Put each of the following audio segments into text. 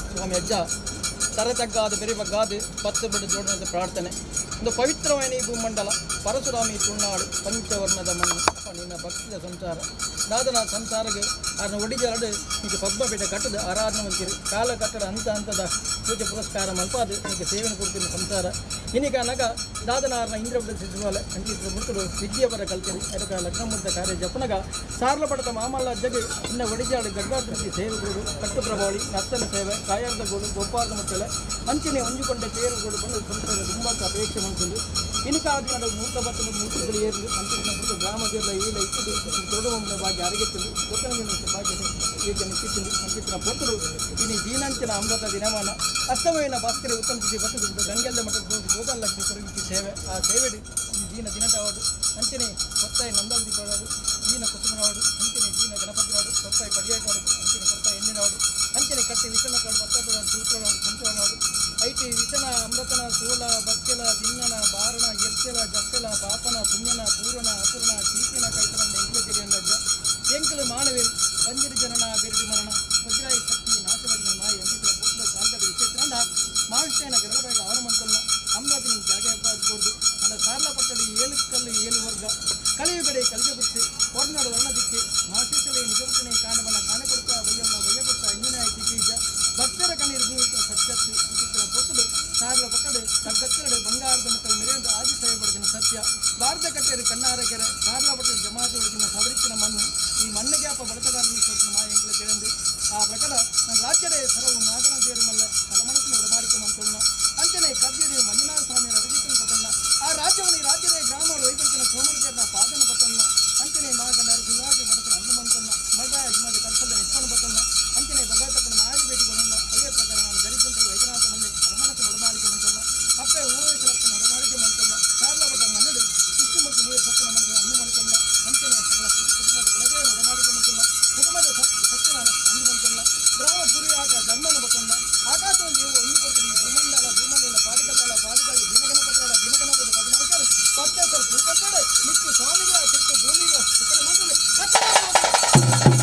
ಸ್ವಾಮಿ ಅಜ್ಜ ತರತಗ್ಗಾದ ಬೆರೆಬಗ್ಗಾದ ಪತ್ತು ಬಿಡ ಜೋಡಣದ ಪ್ರಾರ್ಥನೆ. ಒಂದು ಪವಿತ್ರವಾಯಿನಿ ಭೂಮಂಡಲ ಪರಶುರಾಮಿ ತುಣ್ಣಾಡು ಪಂಚವರ್ಣದ ಮಣ್ಣು ನಿನ್ನ ಭಕ್ತಿಯ ಸಂಸಾರ ದಾದನ ಸಂಸಾರಗೆ ಅದನ್ನ ಒಡಿಜಾಡು ಈಗ ಪದ್ಮಪೀಠ ಕಟ್ಟದ ಆರಾಧನೆ ಮಂತಿರಿ ಕಾಲ ಕಟ್ಟಡ ಹಂತದ ಪೂಜೆ ಪುರಸ್ಕಾರ ಮಲ್ಪಾದು ನಿಮಗೆ ಸೇವೆಯನ್ನು ಕೊಡ್ತೀನಿ ಸಂಸಾರ ಇನ್ನೀಗ ನಗ ದಾದನಾರನ ಇಂದ್ರಪುರ ಶಿಶುವಾಲ ಅಂಚಿತ್ರ ಮುಟ್ಟುಡು ವಿದ್ಯಾಪರ ಕಲ್ತಿರಿ ಅದಕ್ಕೆ ಲಗ್ನಮುದ್ದ ಕಾರ್ಯ ಜಪನಗ ಸಾರ್ಲ ಪಡೆದ ಮಾಮಲ್ಲ ಜಗ ಇನ್ನ ಒಡಿಜಾಡು ಗಡ್ಗಾಟೃತಿ ಸೇವೆಗಳು ಕಟ್ಟು ಪ್ರಭಾವಳಿ ನರ್ತನ ಸೇವೆ ಕಾಯಾರ್ಧಗಳು ಗೋಪಾರ್ಧ ಮುಟ್ಟಲೆ ಅಂಚನೆ ಹೊಂದಿಕೊಂಡ ಸೇರುಗಳು ಬಂದು ಸಂಸಾರ ತುಂಬ ಅಪೇಕ್ಷೆ ಮಾಡ್ಕೊಂಡು ಇನಿಕಾದ ಮೂರ್ತ ಬತ್ತ ಮೂರ್ತಿಗಳು ಏರಲು ಅಂಚಿನ ಬಿಟ್ಟು ಗ್ರಾಮದೆಲ್ಲ ಈಲ ಇಟ್ಟು ತೊಡಗುವ ಭಾಗ್ಯ ಅರಗೆತ್ತಲು ಕೊತ್ತಂಗಿನ ಭಾಗ್ಯ ಈತನ ಕಿತ್ತಲು ಅಂಚಿನ ಪೊತ್ತರು ಇನಿ ದೀನಾಂಚನ ಅಮೃತ ದಿನಮಾನ ಅಸ್ತಮಯನ ಭಾಸ್ಕರ ಉತ್ತಮಿಸಿ ಬಸದು ಗಂಗೆಲ್ಲ ಮಠದ ಹೋಗಿ ಗೋಪಾಲಕ್ಷ್ಮಿ ಕೊರಗಿಸಿ ಸೇವೆ ಆ ಸೇವೆಡಿ ಈ ದೀನ ದಿನಟವಾಡು ಅಂಚನೆ ಕೊತ್ತಾಯಿ ನಂದಾವಧಿ ಕಾಡು ದೀನ ಕುಸುಮನವಾಡು ಅಂಚನೆ ದೀನ ಗಣಪತಿನಾಡು ಕೊತ್ತಾಯಿ ಪಡಿಯಾಟವಾಡು ಅಂಚನೆ ಕೊತ್ತಾಯಿ ಎಣ್ಣಿನಾಡು ಅಂಚನೆ ಕಟ್ಟಿ ವಿಷಣ ಕಾಡು ಬತ್ತಪಡ ಸೂತ್ರನಾಡು ಸಂಚನಾಡು ಐಟಿ ವಿಷಣ ಅಮೃತನ ಸೋಲ ಬಕ್ಕೆಲ ದಿನ್ನನ ಬಾರಣ ಎರ್ಚಲ ಜಪ್ಪೆಲ ಪಾಪನ ಪುಣ್ಯನ ಪೂರ್ಣ ಅಸುರನ ಚೀಪಿನ ಕೈತನ ಎಂಕಲಗಿರಿಯನ್ನಜ್ಜ ಎಂಕಲು ಮಾನವೇರಿ ಪಂಜಿರಿ ಜನನ ಬೆರಡಿ ಮರಣ ವಜ್ರಾಯಿ ಶಕ್ತಿ ನಾಶವಜ್ಞ ಮಾಯಿ ಅಂಬಿತರ ಪುತ್ರ ಕಾಂತದ ವಿಚೇತ್ರಂಡ ಮಾವಿಷ್ಟೇನ ಗರಡಬೈಗ ಅವರ ಮಂತಲ್ನ ಅಮೃತಿನ ಜಾಗ ಎಪ್ಪಾದ್ಕೊಡ್ದು ನನ್ನ ಸಾರ್ಲ ಪಟ್ಟಡಿ ಏಳು ಕಲ್ಲು ಏಳು ವರ್ಗ ಕಳೆಯುಗಡೆ ಕಲಿಗೆ ಬಿಟ್ಟು ಹೊರನಾಡು ವರ್ಣದಿಕ್ಕೆ ಮಾಶೇಷಲೆ ನಿಜವಟನೆ ಕಾಂಡವನ ಕಾಣಕೊಡ್ತ ಬಯ್ಯಮ್ಮ ಬಯ್ಯಕೊಟ್ಟ ಇಂಜಿನಾಯ ಕಿಕೀಜ ಭಕ್ತರ ಕಣ್ಣೀರು ಭೂಮಿತ ಸತ್ಯತ್ತು ಚಿತ್ರ ಪೊತ್ತಲು ಸಾರ್ಲ ಪಟ್ಟಡೆ ತಗ್ಗತ್ತರಡೆ ಬಂಗಾರದ ಮಟ್ಟದ ಮೆರೆಯಿಂದ ಆದಿ ಸೇವೆ ಪಡೆದಿನ ಸತ್ಯ ಭಾರತ ಕಟ್ಟೆರು ಕಣ್ಣಾರಕೆರೆ ಸಾರ್ಲ ಪಟ್ಟೆ ಜಮಾತು ಹೊಡೆದಿನ ಸವರಿಕ್ಕಿನ ಮಣ್ಣು ಈ ಮಣ್ಣಿಗೆ ಅಪ್ಪ ಬಡತಗಾರನ ಸೊತ್ತು ಮಾಯ ಎಂಕಲ ತೆರೆಂದು ಆ ಪ್ರಕಾರ ನನ್ನ ರಾಜ್ಯದ ಸರವು ನಾಗನ ದೇರು ಮಲ್ಲ ರಮಣಸ್ನ ಒಡಮಾಡಿಕೆ ಮಂತೊಣ್ಣ ಅಂಚನೆ ಕಬ್ಬಿಡಿ ಮಂಜುನಾಥ ಸ್ವಾಮಿಯರ ಅಭಿಜಿತನ ಪಟ್ಟಣ್ಣ ಆ ರಾಜ್ಯವನ್ನು ಈ ರಾಜ್ಯದ ಗ್ರಾಮಗಳು ವೈಪರಿತನ ಸೋಮರದೇವನ ಪಾದನ ಪಟ್ಟಣ್ಣ ಅಂಚನೆ ಮಾಗಂಡ ಸುಲಾದಿ ಮಡತನ ಅಂದು ಮಂತಣ್ಣ ಮಲ್ದಾಯ ಅಜ್ಮಾದ ಕರ್ಸಲ್ಲ ನಿಷ್ಪಣ ಪಟ್ಟಣ್ಣ ಅಂಚನೆ ಭಗವತಪ್ಪನ ಮಾಯದ ಭೇಟಿ ಕೊಡಣ್ಣ ಅದೇ ಪ್ರಕಾರ ನಾನು ಗರಿಕುಂಟ ವೈದ್ಯನಾಥ ಮಲ್ಲೆ ರಮಣಸ್ನ ಒಡಮಾಡಿಕೆ ಮಂತಣ್ಣ ಅಪ್ಪೆ ಓವೇಶ್ವರಪ್ಪನ ಒಡಮಾಡಿಕೆ ಮಂತಣ್ಣ ಸಾರ್ಲ ಪಟ್ಟ ಮನ್ನಡು ಶಿಶು ಮತ್ತು ಮೂರು ಸತ್ತನ ಮಂತ್ರ ಅಂದು ಮಂತಣ್ಣ ಅಂಚನೆ ಕುಟುಂಬದ ಕುಲದೇವನ ಒಡಮಾಡಿಕೆ ಮಂತಣ್ಣ ಕುಟುಂಬದ ಸತ್ಯನ ಅಂದು ಮಂತಣ್ಣ ಗ್ರಾಮ ಮಿಕ್ಕು ಸ್ವಾಮಿಗಳ ತಿರ್ತು ಭೂಮಿಗಳ ಈ ಕಡೆ ಮಾತ್ರ ಕತ್ತಲ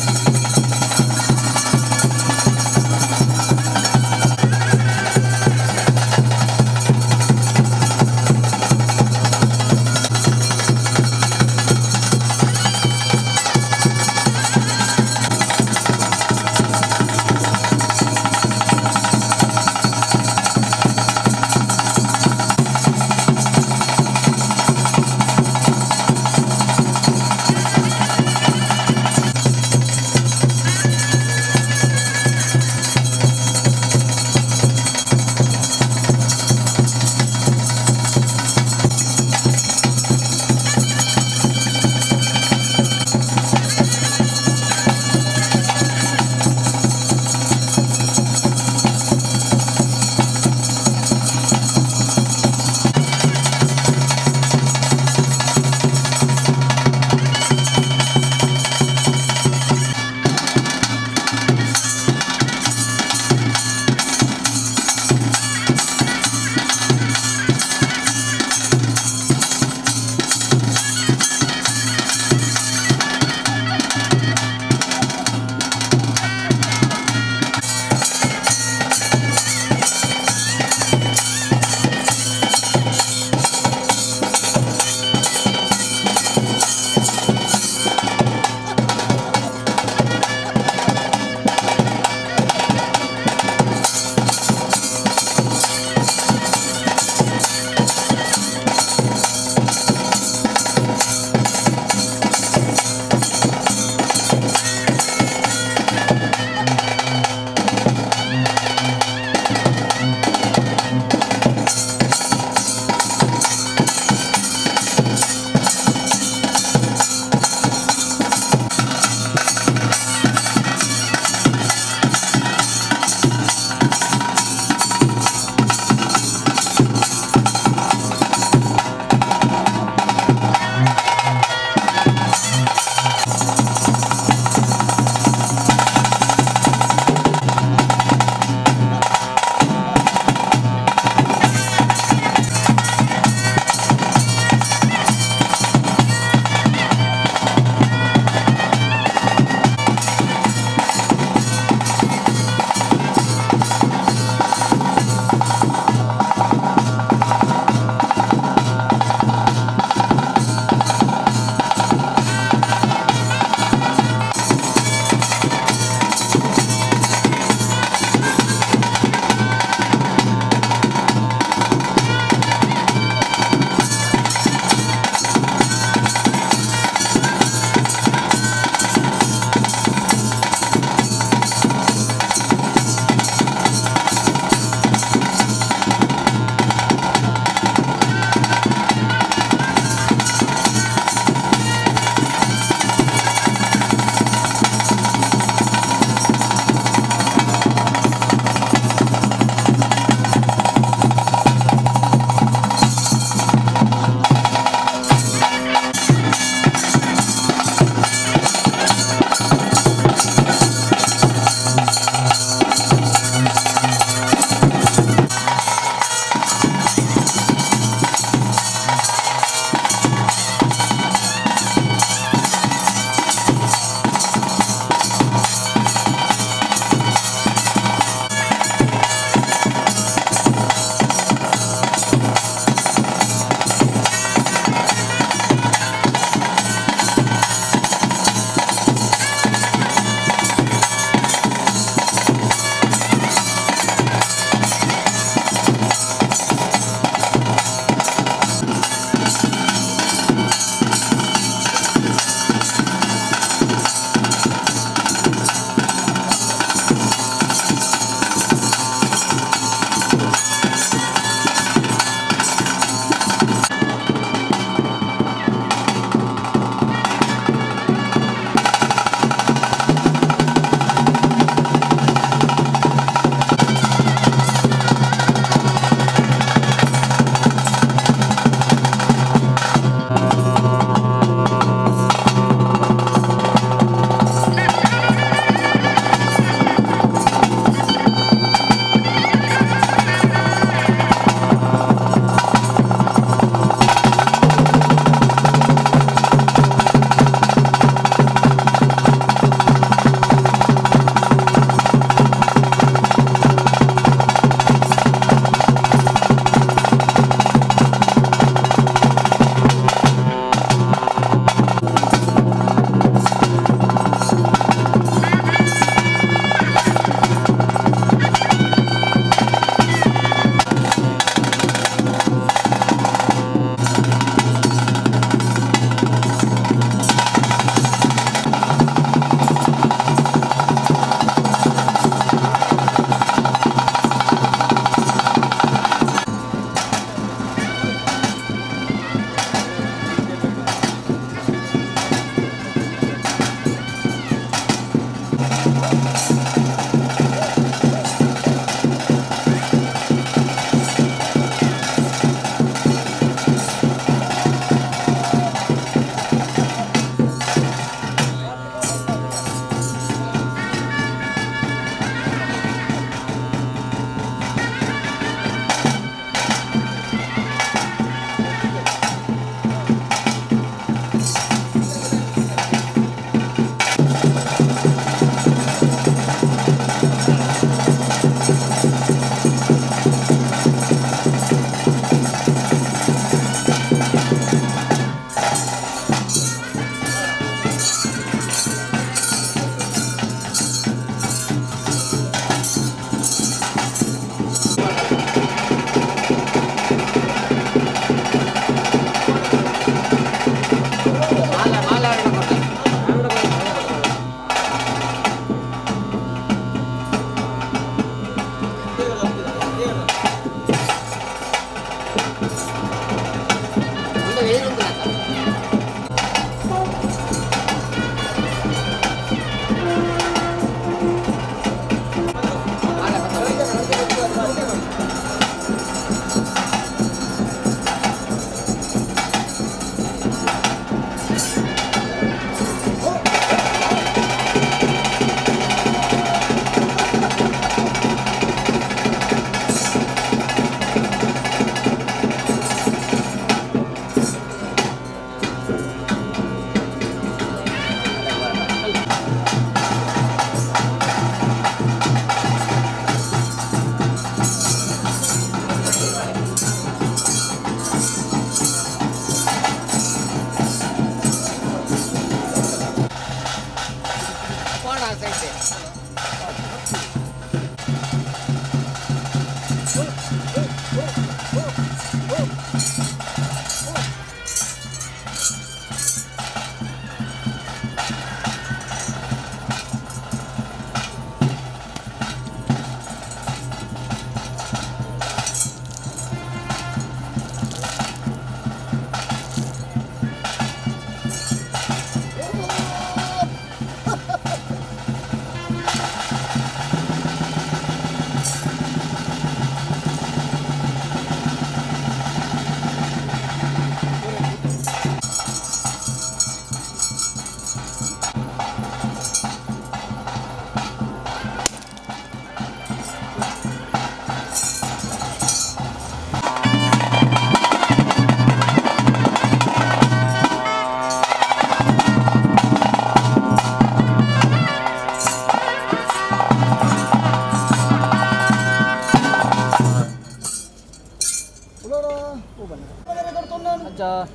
ಅಂಚ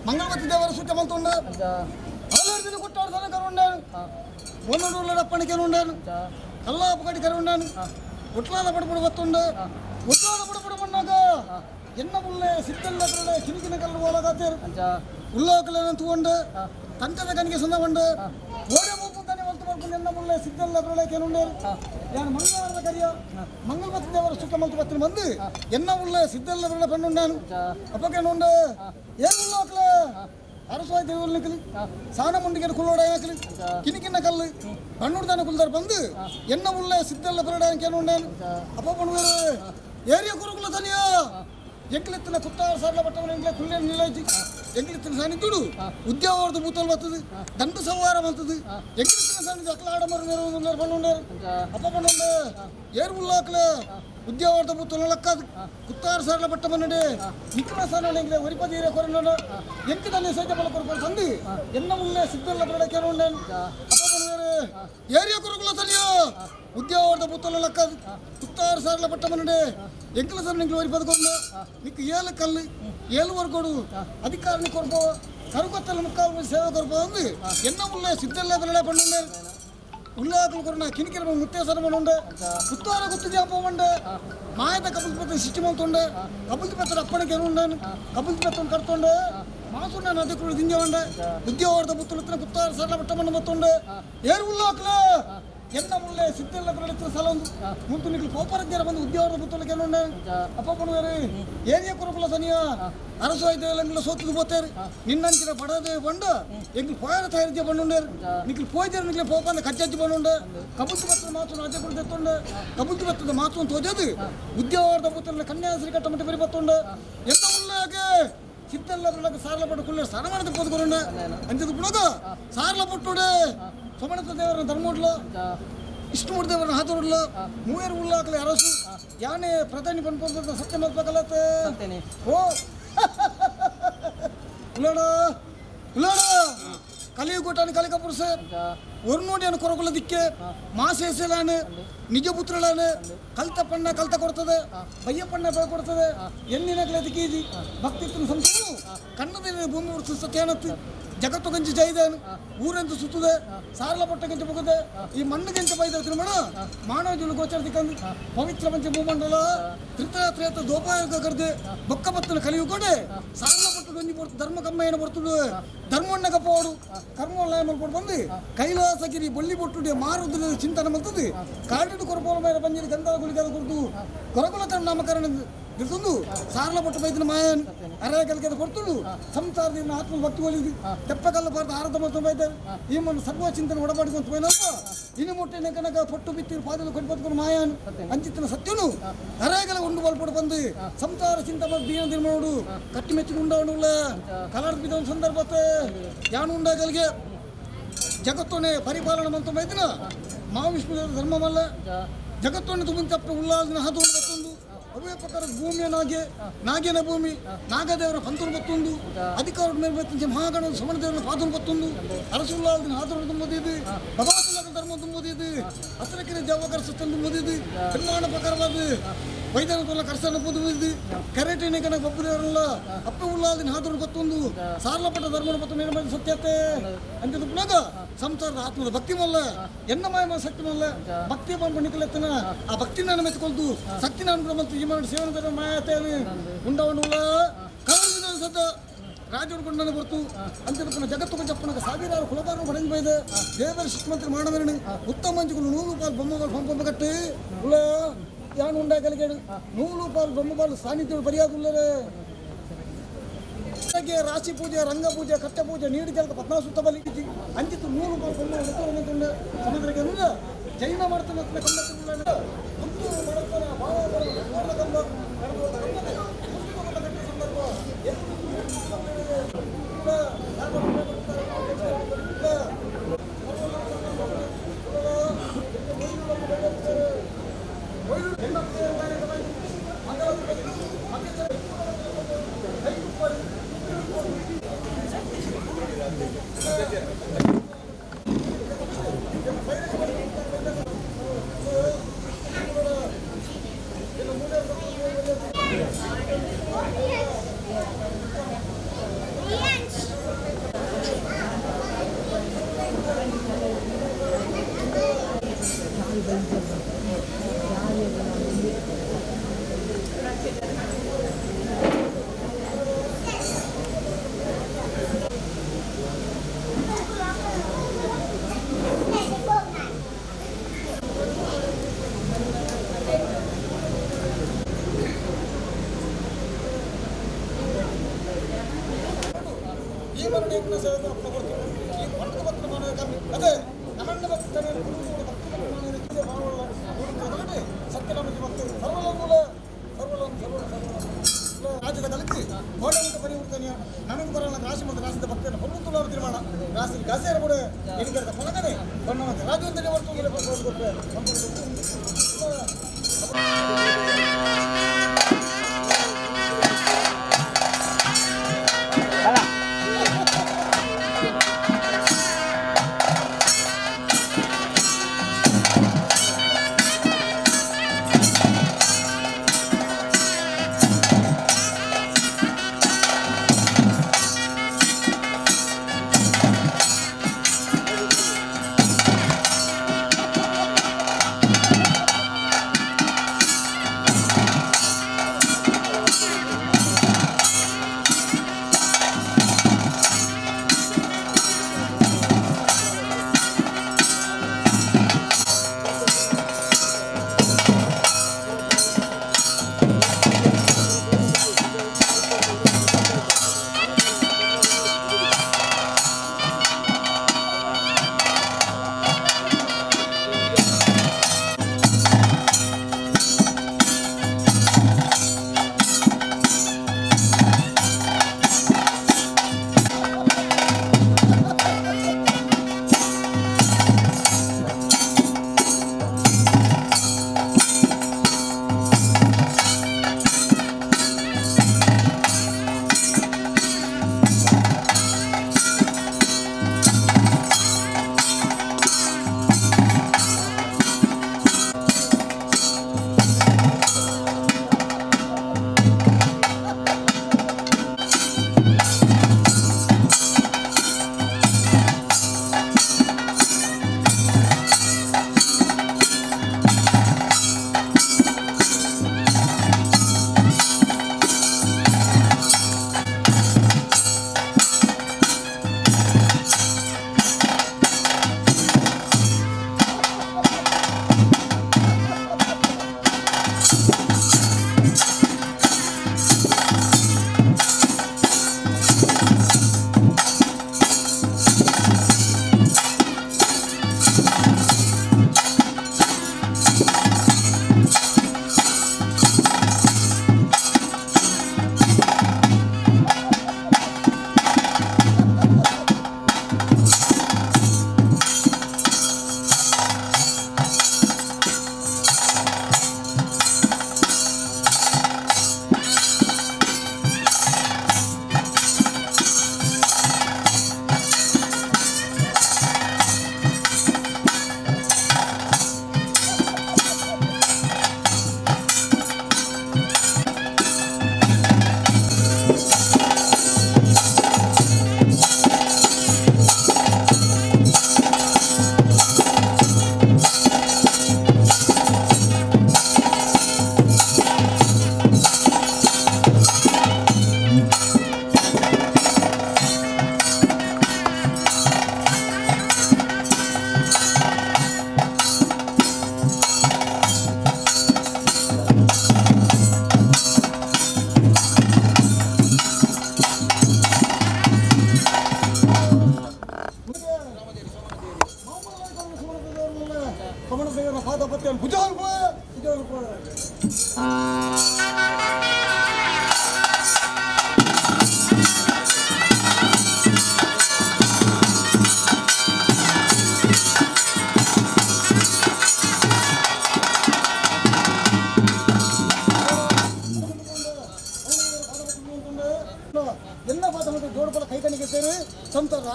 ಮಂಗಳವತಿ ದೇವರ ಸೂಚ ಮಲ್ತುಂಡ ಅಂಚ ಆಲರ್ದಿನ ಕೊಟ್ಟಾಡ ಸನಕರು ಉಂಡಾನು ಒಂದೂರುల అప్పనికే ఉండాను కల్లాపు కడికర ఉండాను ఒట్లాల పడపడు వస్తుండ ఒట్లాల పడపడు ఉన్నాక ఎన్న ముల్లే సిద్ధల్లకలే కినికిన కల్లు పోలగాతేరు ఉల్లోకలేనంత ఉండ ತಂಟದ ಕನಿಗೆ ಸಂದ ಉಂಡ ಓಡೆ ಮೂಪುತ್ತಾನೆ ಹೊತ್ತು ಬರ್ಕೊಂಡು ಎನ್ನ ಮುಲ್ಲೇ ಸಿದ್ದಲ್ಲಕಲೇ ಕೇನುಂಡೇರು ಯಾನು ಮಂಗಳವಾರದ ಕರಿಯ ಮಂಗಳವತಿ ದೇವರ ಸುಖ ಮಲ್ತು ಬತ್ತಿನ ಬಂದು ಎನ್ನ ಮುಲ್ಲೇ ಸಿದ್ದಲ್ಲಕಲೇ ಪಣ್ಣುಂಡಾನು ಅಪ್ಪಕೇನುಂಡ ಏನು ಉಲ್ಲೋಕಲೇ ಅರಸವಾಯಿ ದೇವರು ನಿಕ್ಕಲಿ ಸಾನ ಮುಂಡಿಗೆ ಕುಲ್ಲೋಡ ಹಾಕಲಿ ಕಿನಿಕಿನ್ನ ಕಲ್ಲು ಬಣ್ಣುಡ್ದಾನೆ ಕುಲ್ದಾರ ಬಂದು ಎನ್ನ ಮುಲ್ಲೇ ಸಿದ್ದಲ್ಲ ಬರడానికి ಏನುಂಡಾನು ಅಪ್ಪ ಬಣ್ಣುವರು ಏರಿಯಾ ಕುರುಕುಲ ತನಿಯ ಎಂಕ್ಲೆತ್ತಿನ ಕುತ್ತಾರ ಸಾರ್ಲ ಬಟ್ಟವನ ಎಂಕ್ಲೆ ಕುಲ್ಲೆ ನಿಲ್ಲೈತಿ ಎಂಕ್ಲೆತ್ತಿನ ಸಾನಿದ್ದುಡು ಉದ್ಯೋಗವರ್ದು ಬೂತಲ್ ಬರ್ತದೆ ದಂಡ ಸಂವಾರ ಬರ್ತದೆ ಎಂಕ್ಲೆತ್ತಿನ ಸಾನಿದ್ದು ಅಕ್ಲ ಆಡಮರು ನೆರವು ಬಣ್ಣುಂಡಾರು ಅಪ್ಪ ಬಣ್ಣುಂಡ ಏರು ಉಲ್ಲಾಕ್ಲೆ ಉದ್ಯೋಗವರ್ದ ಬೂತಲ್ ಲಕ್ಕದು ಕುತ್ತಾರ ಸಾರ್ಲ ಬಟ್ಟವನಡೆ ನಿಕ್ಕಿನ ಸಾನ ಎಂಕ್ಲೆ ಒರಿಪದಿ ಇರೇ ಕೊರನಡ ಎಂಕದಲ್ಲಿ ಸೈತ ಬಲ ಕೊರಪರು ತಂದು ಎನ್ನ ಮುಲ್ಲೇ ಸಿದ್ದಲ್ಲ ಬರడానికి ಏನುಂಡಾನು ಅಪ್ಪ ಬಣ್ಣುವರು ಏರಿಯಾ ಕುರುಕುಲ ತನಿಯ ಉದ್ಯೋಗವರ್ದ ಬೂತಲ್ ಲಕ್ಕದು ಕುತ್ತಾರ ಸಾರ್ಲ ಬಟ್ಟವನಡೆ ಎಂಕಲ ಸರ್ ನಿಂಗೆ ವರಿ ಪದಕೊಂಡು ನಿಕ್ಕ ಏಳು ಕಲ್ಲು ಏಳು ವರ್ಕೊಡು ಅಧಿಕಾರಿని ಕೊರಪೋ ಕರುಕೊತ್ತಲ ಮುಕ್ಕಾಲು ಸೇವೆ ಕೊರಪೋ ಅಂದು ಎನ್ನ ಮುಲ್ಲೇ ಸಿದ್ದಲ್ಲ ಬರಡೆ ಪಣ್ಣುಂಡೆ ಉಲ್ಲಾಕಲು ಕೊರನ ಕಿನಿಕಿರ ಮುತ್ತೇಸರ ಮಣ್ಣುಂಡೆ ಕುತ್ತಾರ ಗುತ್ತಿಗೆ ಅಪ್ಪವಂಡೆ ಮಾಯದ ಕಬಲ್ ಪತ್ರ ಸಿಸ್ಟಮ್ ಮಲ್ತುಂಡೆ ಕಬಲ್ ಪತ್ರ ಅಪ್ಪಣಿಗೆ ಏನುಂಡಾನು ಕಬಲ್ ಪತ್ರ ಕರ್ತೊಂಡೆ ಮಾಸುನ ನದಿಕುಳು ದಿಂಜವಂಡೆ ಉದ್ಯೋಗದ ಬುತ್ತುಲತ್ರ ಕುತ್ತಾರ ಸರ್ಲ ಬಟ್ಟಮಣ್ಣ ಬತ್ತುಂಡೆ ಏರು ಉಲ್ಲಾಕಲೆ ಎನ್ನ ಮುಲ್ಲೇ ಸಿದ್ದಲ್ಲ ಬರಡಿತ್ರ ಸಲ ಒಂದು ಮುಂತು ನಿಕ್ಲು ಕೋಪರಜ್ಞರ ಬಂದು ಉದ್ಯೋಗದ ಬುತ್ತಲಕ್ಕೆ ಏನುಂಡೆ ಅಪ್ಪ ಬಣ್ಣುವರು ಏರಿಯಾ ಕುರುಕುಲ ಸನಿಯ ಅರಸವಾಯ್ತು ಸೋತದು ಬೋತೇರು ನಿನ್ನಂಚಿನ ಪಡದೆ ಬಂಡ ಎಂಗ್ಲು ಪೋಯರ ತಯಾರಿದ್ಯ ಬಣ್ಣುಂಡೇರು ನಿಕ್ಲು ಪೋಯ್ದೇರು ನಿಕ್ಲೆ ಪೋಪಂದ ಕಚ್ಚಜ್ಜಿ ಬಣ್ಣುಂಡೆ ಕಬುಲ್ತಿ ಬತ್ತದ ಮಾತು ಅಜ್ಜ ಕುಳಿತು ಎತ್ತುಂಡೆ ಕಬುಲ್ತಿ ಬತ್ತದ ಮಾತು ತೋಜದು ಉದ್ಯೋಗದ ಬುತ್ತಲ ಕನ್ಯಾಶ್ರೀ ಕಟ್ಟಮಟ್ಟಿ ಬರಿ ಬತ್ತುಂಡೆ ಎನ್ನ ಮುಲ್ಲಾಗೆ ಸಿದ್ದಲ್ಲ ಬರಲಕ್ಕೆ ಸಾರ್ಲ ಪಟ್ಟು ಕುಳ್ಳೆ ಸ್ನಾನ ಮಾಡಿದ ಪೋದ್ಕೊಂಡೆ ಅಂಜದು ಬಿಡೋಗ ಸಾರ್ಲ ಪಟ್ಟುಡೆ ಸೋಮನಾಥ ದೇವರ ಧರ್ಮೋಡ್ಲು ಇಷ್ಟಮೂರ್ತಿ ದೇವರನ್ನ ಹಾತೋಡ್ಲು ಮೂವೇರು ಉಲ್ಲಾಕಲೆ ಅರಸು ಯಾನೇ ಪ್ರಧಾನಿ ಬಂದ್ಕೊಂಡು ಸತ್ಯ ಮಲ್ಪಕಲತ್ತೆ ಓ ಉಳ್ಳಾಡ ಉಳ್ಳಾಡ ಕಲಿಯುಗೋಟಾನಿ ಕಲಿಕ ಪುರುಷ ಒರ್ನೋಡಿಯನ್ನು ಕೊರಕುಲ ದಿಕ್ಕೆ ಮಾಸೇಸಲಾನೆ ನಿಜ ಪುತ್ರಳಾನೆ ಕಲ್ತ ಪಣ್ಣ ಕಲ್ತ ಕೊಡ್ತದೆ ಬಯ್ಯ ಪಣ್ಣ ಬೆಳೆ ಕೊಡ್ತದೆ ಎಲ್ಲಿನ ಕ್ಲೇದಿಕೀಜಿ ಭಕ್ತಿತ್ವ ಸಂಸ್ಥೆಗಳು ಕನ್ನದ ಭೂಮಿ ಸತ್ಯಾನತ್ತು ಜಗತ್ತು ಗಂಜಿ ಜೈದೇನು ಊರೆಂತ ಸುತ್ತದೆ ಸಾರ್ಲ ಪಟ್ಟ ಗಂಜ ಮುಗದೆ ಈ ಮಣ್ಣು ಗಂಜ ಬೈದ ತಿರುಮಣ ಮಾನವ ಜೀವನ ಗೋಚರ ದಿಕ್ಕಂದು ಪವಿತ್ರ ಪಂಚ ಭೂಮಂಡಲ ತ್ರಿತ್ರೇತ ದೋಪಾಯೋಗ ಕರೆದೆ ಬೊಕ್ಕ ಬತ್ತನ ಕಲಿಯು ಕೊಡೆ ಸಾರ್ಲ ಪಟ್ಟು ಗಂಜಿ ಬರ್ತು ಧರ್ಮ ಕಮ್ಮ ಏನು ಬರ್ತದೆ ಧರ್ಮಣ್ಣ ಕಪ್ಪೋಡು ಕರ್ಮವಲ್ಲ ಮಲ್ಕೊಂಡು ಬಂದು ಕೈಲಾಸಗಿರಿ ಬೊಳ್ಳಿ ಬೊಟ್ಟುಡೆ ಮಾರುದ್ರ ಚಿಂತನೆ ಮಾಡ್ತದೆ ಕಾಡಿನ ಕೊರಪೋಲ ಮೇಲೆ ಬಂದಿರಿ ಗಂಧ ಗುಳಿಗಾದ ಕುರಿತು ಕೊರಕುಲ ನಾಮಕರಣ ಗಿರ್ತುಂದು ಸಾರ್ಲ ಪಟ್ಟು ಬೈದಿನ ಮಾಯನ್ ಅರೆ ಕಲಿಕೆ ಕೊಡ್ತುಂಡು ಸಂಸಾರದಿಂದ ಆತ್ಮ ಭಕ್ತಿ ಒಲಿದು ತೆಪ್ಪಕಲ್ಲ ಬಾರ್ದು ಆರಾಧ ಮತ್ತು ಬೈತಾರೆ ಈ ಮಣ್ಣು ಸರ್ವ ಚಿಂತನೆ ಒಡಬಾಡ್ಕೊಂತ ಬೈನಪ್ಪ ಇನ್ನು ಮುಟ್ಟಿನ ಕನಕ ಪೊಟ್ಟು ಬಿತ್ತಿರು ಪಾದಲು ಕೊಟ್ಟು ಮಾಯನ್ ಅಂಚಿತ್ತಿನ ಸತ್ಯನು ಅರೆಗಲ ಉಂಡು ಬಲ್ಪಡು ಬಂದು ಸಂಸಾರ ಚಿಂತ ದೀನ ನಿರ್ಮಾಣು ಕಟ್ಟಿ ಮೆಚ್ಚಿ ಉಂಡವನುಲ್ಲ ಕಲಾಡ್ ಬಿದ್ದ ಒಂದು ಸಂದರ್ಭತೆ ಯಾನು ಉಂಡಾಗಲ್ಗೆ ಜಗತ್ತೊನೆ ಪರಿಪಾಲನೆ ಮಂತ ಬೈದಿನ ಮಹಾವಿಷ್ಣು ಧರ್ಮವಲ್ಲ ಜಗತ್ತೊನೆ ತುಂಬ ತಪ್ಪು ಉಲ್ಲಾದಿನ ಹಾದು ಬತ್ತೊಂದು ಅವೇ ಪ್ರಕಾರ ಭೂಮಿಯ ನಾಗೇನ ಭೂಮಿ ನಾಗದೇವರ ಪಂತರು ಬತ್ತೊಂದು ಅಧಿಕಾರ ಮೇಲೆ ಮಹಾಗಣ ಸಮಣ ದೇವರ ಪಾದನು ಬತ್ತೊಂದು ಅರಸುಲ್ಲಾದಿನ ಹಾದರು ತುಂಬೋದಿದ್ದು ಭಗವತುಲ್ಲಾದ ಧರ್ಮ ತುಂಬೋದಿದ್ದು ಹಸಿರಕೆರೆ ಜವಾಕರ ಸತ್ತನ್ನು ತುಂಬೋದಿದ್ದು ನಿರ್ಮಾಣ ಪ್ರಕಾರವಾದ ವೈದ್ಯನ ಕರ್ಸನ್ನು ಪುದುವಿದ್ದು ಕರೆಟಿನ ಕಣ ಬಬ್ಬರಲ್ಲ ಅಪ್ಪ ಉಲ್ಲಾದಿನ ಹಾದರು ಬತ್ತೊಂದು ಸಾರ್ಲಪಟ್ಟ ಧರ್ಮನ ಬತ್ತ ಮೇಲೆ ಮೇಲೆ ಸತ್ಯತೆ ಅಂತಿದ್ದು ಪುನಃ ಸಂಸಾರದ ಆತ್ಮದ ಭಕ್ತಿ ಮಲ್ಲ ಎನ್ನ ಮಾಯ ಶಕ್ತಿ ಮಲ್ಲ ಭಕ್ತಿ ಪಣಿಕಲೆತ್ತನ ಆ ಭಕ್ತಿ ನಾನು ಮೆತ್ಕೊಳ್ತು ಶಕ್ತಿ ನಾನು ಮತ್ತು ಈ ಮಾಡಿ ಸೇವನ ಮಾಯತೇನೆ ಉಂಡವನುಲ್ಲ ಕವರ್ದ ಸದ್ದ ರಾಜರುಗೊಂಡನ ಬರ್ತು ಅಂತಿದ್ದು ಜಗತ್ತು ಜಪ್ಪನಗ ಸಾವಿರಾರು ಕುಲಬಾರನು ಬಡಂಗಿ ಬೈದೆ ದೇವರ ಶಿಕ್ಷಮಂತ್ರಿ ಮಾಡವರಣಿ ಉತ್ತಮ ಮಂಜಿಗಳು 100 ರೂಪಾಯಿ ಬೊಮ್ಮಗಳು ಪಂಪಂಬ ಕಟ್ಟಿ ಉಳ ಯಾನು ಉಂಡಾಗಲಿಗೇಡು 100 ರೂಪಾಯಿ ಬೊಮ್ಮಗಳು ಸಾನ್ನಿಧ್ಯ ಬರಿಯಾದುಲ್ಲರೇ ರಾಶಿ ಪೂಜೆ ರಂಗ ಪೂಜೆ ಕಟ್ಟೆ ಪೂಜೆ ನೀಡಿ ಜಲಕ 14 ಸುತ್ತ ಬಲಿ ಅಂಚಿತ್ತು 100 ರೂಪಾಯಿ ಬೊಮ್ಮ ಸಮುದ್ರಕ್ಕೆ ಜೈನ ಮಾಡ್ತಾನೆ ಮರಡಿ ಹೆಂಗಿನ ಸೇವೆ ಕೊಡ್ತೀನಿ ಈ ಪಟ್ಟದ ಪತ್ರ ಮನೆ ಕಮ್ಮಿ ಅದೇ ನಮ್ಮನ್ನ ಬರ್ತಾನೆ ಸತ್ಯನಾಮಜಿ ಮತ್ತು ರಾಜ್ಯದ ಕಲಿಸಿ ಗೋಡೆ ಅಂತ ಪರಿವರ್ತನೆಯ ನನಗೆ ಬರೋಣ ರಾಶಿ ಮತ್ತು ರಾಶಿದ ಭಕ್ತಿಯನ್ನು ಹೊರತುಲಾರ ತೀರ್ಮಾನ ರಾಶಿ ಗಾಸೆಯರ ಕೂಡ ಎಣಿಕೆದ ಫಲಕನೆ ಬಣ್ಣ ಮತ್ತು ರಾಜ್ಯದಲ್ಲಿ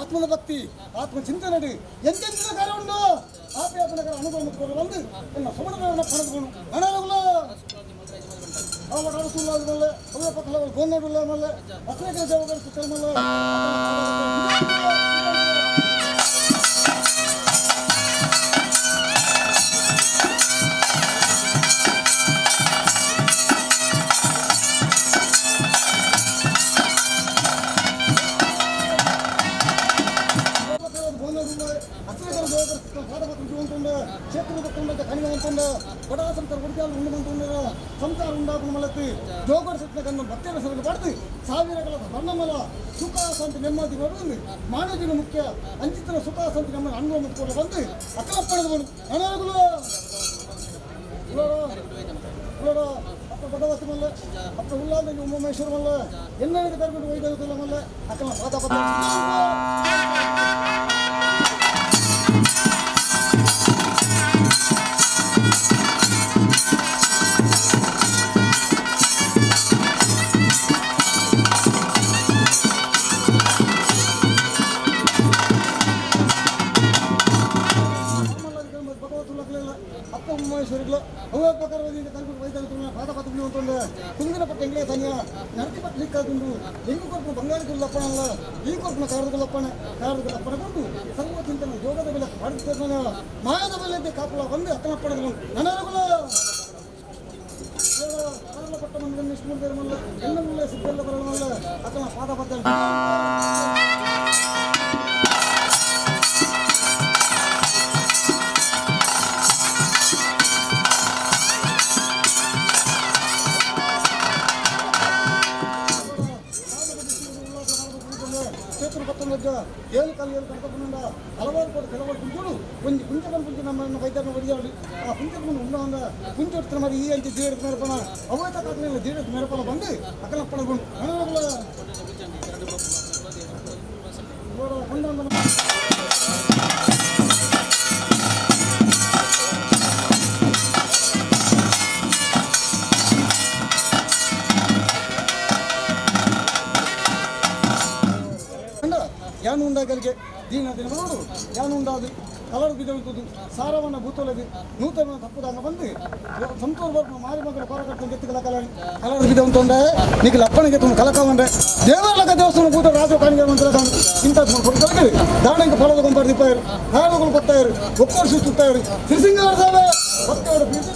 ಆತ್ಮನ ಭಕ್ತಿ ಆತ್ಮ ಚಿಂತನೆ ಎಂತೆಂಥ ಕಾರ್ಯ ಉಂಟು ಆಪ್ಯಾಪನಗರ ಅನುಭವ ಮುಖಗಳು ಬಂದು ಎನ್ನ ಸಮಣಗಳನ್ನು ಪಡೆದುಕೊಂಡು ಹಣಗಳ ಸುಳ್ಳು ಅವರ ಪಕ್ಕದ ಗೋನ್ನಡುಲ್ಲ ಮಲ್ಲ ಅನೇಕ ದೇವಗಳು ಸುತ್ತಮಲ್ಲ ಕ್ಷೇತ್ರದ ಕಣಿವಂತಂಡ ಬಡಾಸಂತರ ಹುಡುಗಿಯಾలు ఉండుమంటుండ ತುಂಡರ ಸಂಸಾರ ಉಂಡಾಪನ ಮಲತ್ತು ಜೋಗಡ ಸತ್ನ ಕಣ್ಣು ಭಕ್ತರ ಸರಕು ಪಡೆದು ಸಾವಿರಗಳ ಬಣ್ಣಮಲ ಸುಖ ಸಂತ ನೆಮ್ಮದಿ ಬರುವುದು ಮಾನವನ ಮುಖ್ಯ ಅಂಚಿತನ ಸುಖ ಸಂತ ನೆಮ್ಮದಿ ಅನುಭವ ಮುಟ್ಕೊಂಡು ಬಂದು ಅಕ್ಕಲ ಪಡೆದು ಅನಾಗುಲು ಅಪ್ಪ ಭಗವತಿ ಮಲ್ಲ ಅಪ್ಪ ಉಲ್ಲಾದ ಉಮೇಶ್ವರ ಮಲ್ಲ ಎನ್ನಕ್ಕೆ ಕರ್ಕೊಂಡು ವೈದ್ಯಲ್ಲ ಮಲ್ಲ ಅಕ್ಕಲ ಪಾದ ಉಮೇಶ್ವರಿಗಳು ಅವೇ ಪ್ರಕಾರ ಕರ್ಕೊಂಡು ವೈದ್ಯ ಪಾದ ಪತ್ನಿ ಅಂತಂದು ತುಂಗಿನ ಪಟ್ಟ ಎಂಗ್ಲೇ ತನಿಯ ನರತಿ ಪಟ್ಟ ಲಿಕ್ಕಾಕೊಂಡು ಎಂಗು ಕೊರ್ಪು ಬಂಗಾಳಿಗಳು ಲಪ್ಪಣ ಅಲ್ಲ ಈ ಕೊರ್ಪನ ಕಾರದುಗಳು ಲಪ್ಪಣ ಕೊಂಡು ಸರ್ವ ಚಿಂತನೆ ಯೋಗದ ಬೆಲೆ ಪಾಡಿಸ್ತಾನೆ ಮಾಯದ ಬೆಲೆ ಕಾಪುಳ ಬಂದು ಅಕ್ಕನ ಪಡೆದು ನನರುಗಳು ಪಟ್ಟ ಮಂದಿಗೆ ಇಷ್ಟು ಮುಂದೆ ಮಲ್ಲ ಎಲ್ಲ ಮುಳ್ಳೆ ಸಿದ್ದೆಲ್ಲ ಬರಲ್ಲ ಅಕ್ಕನ ಪಾದ ಪತ್ತ ಏಳು ಕಾಲು ಏಳು ಕರ್ಕೊಂಡ ಹಲವಾರು ಕೋಟಿ ಕೆಲವರು ಕುಂಚೋಡು ಒಂದು ಕುಂಚಕನ ಕುಂಚು ನಮ್ಮನ್ನು ವೈದ್ಯರನ್ನು ಒಡಿಯಾಡಿ ಆ ಕುಂಚಕನ್ನು ಉಂಡ ಕುಂಚೊಡ್ತ మరి ಈ ಅಂಚೆ ಜೀಡದ ಮೇರಪನ ಅವೈತ ಕಾಕನೆಲ್ಲ ಜೀಡದ ಮೇರಪನ ಬಂದು ಅಕ್ಕಲಪ್ಪಣಗೊಂಡು ಹಣಗಳ ಯಾನು ಉಂಡಾಗಲಿಗೆ ದೀನ ದಿನ ನೋಡು ಯಾನು ಉಂಡಾದು ಕಲರ್ ಬಿದ್ದೊಳ್ತದು ಸಾರವನ್ನು ಭೂತೊಳಗೆ ನೂತನ ತಪ್ಪುದಾಗ ಬಂದು ಸಂತೋಷ ಬರ್ಪ ಮಾರಿ ಮಕ್ಕಳ ಕೊರಕಟ್ಟು ಎತ್ತಿಗಳ ಕಲರ್ ಬಿದ್ದವಂತಂದೆ ನೀನು ಅಪ್ಪನಿಗೆ ತುಂಬ ಕಲಕವಂಡೆ ದೇವರಲಕ ದೇವಸ್ಥಾನ ಭೂತ ರಾಜ ಕಾಣಿಗೆ ಮಂತ್ರ ಇಂಥ ಕೊಡ್ತಾರೆ ದಾಣಿಗೆ ಫಲದ ಗೊಂಬಾರು ದಿಪ್ಪಾಯರು ಹಾಳುಗಳು ಕೊತ್ತಾಯರು ಒಕ್ಕರ್ಸಿ ಸುತ್ತಾಯರು ತಿರುಸಿಂಗಾರ ಸಾವೆ ಭಕ್ತವರು ಪ್ರೀತಿ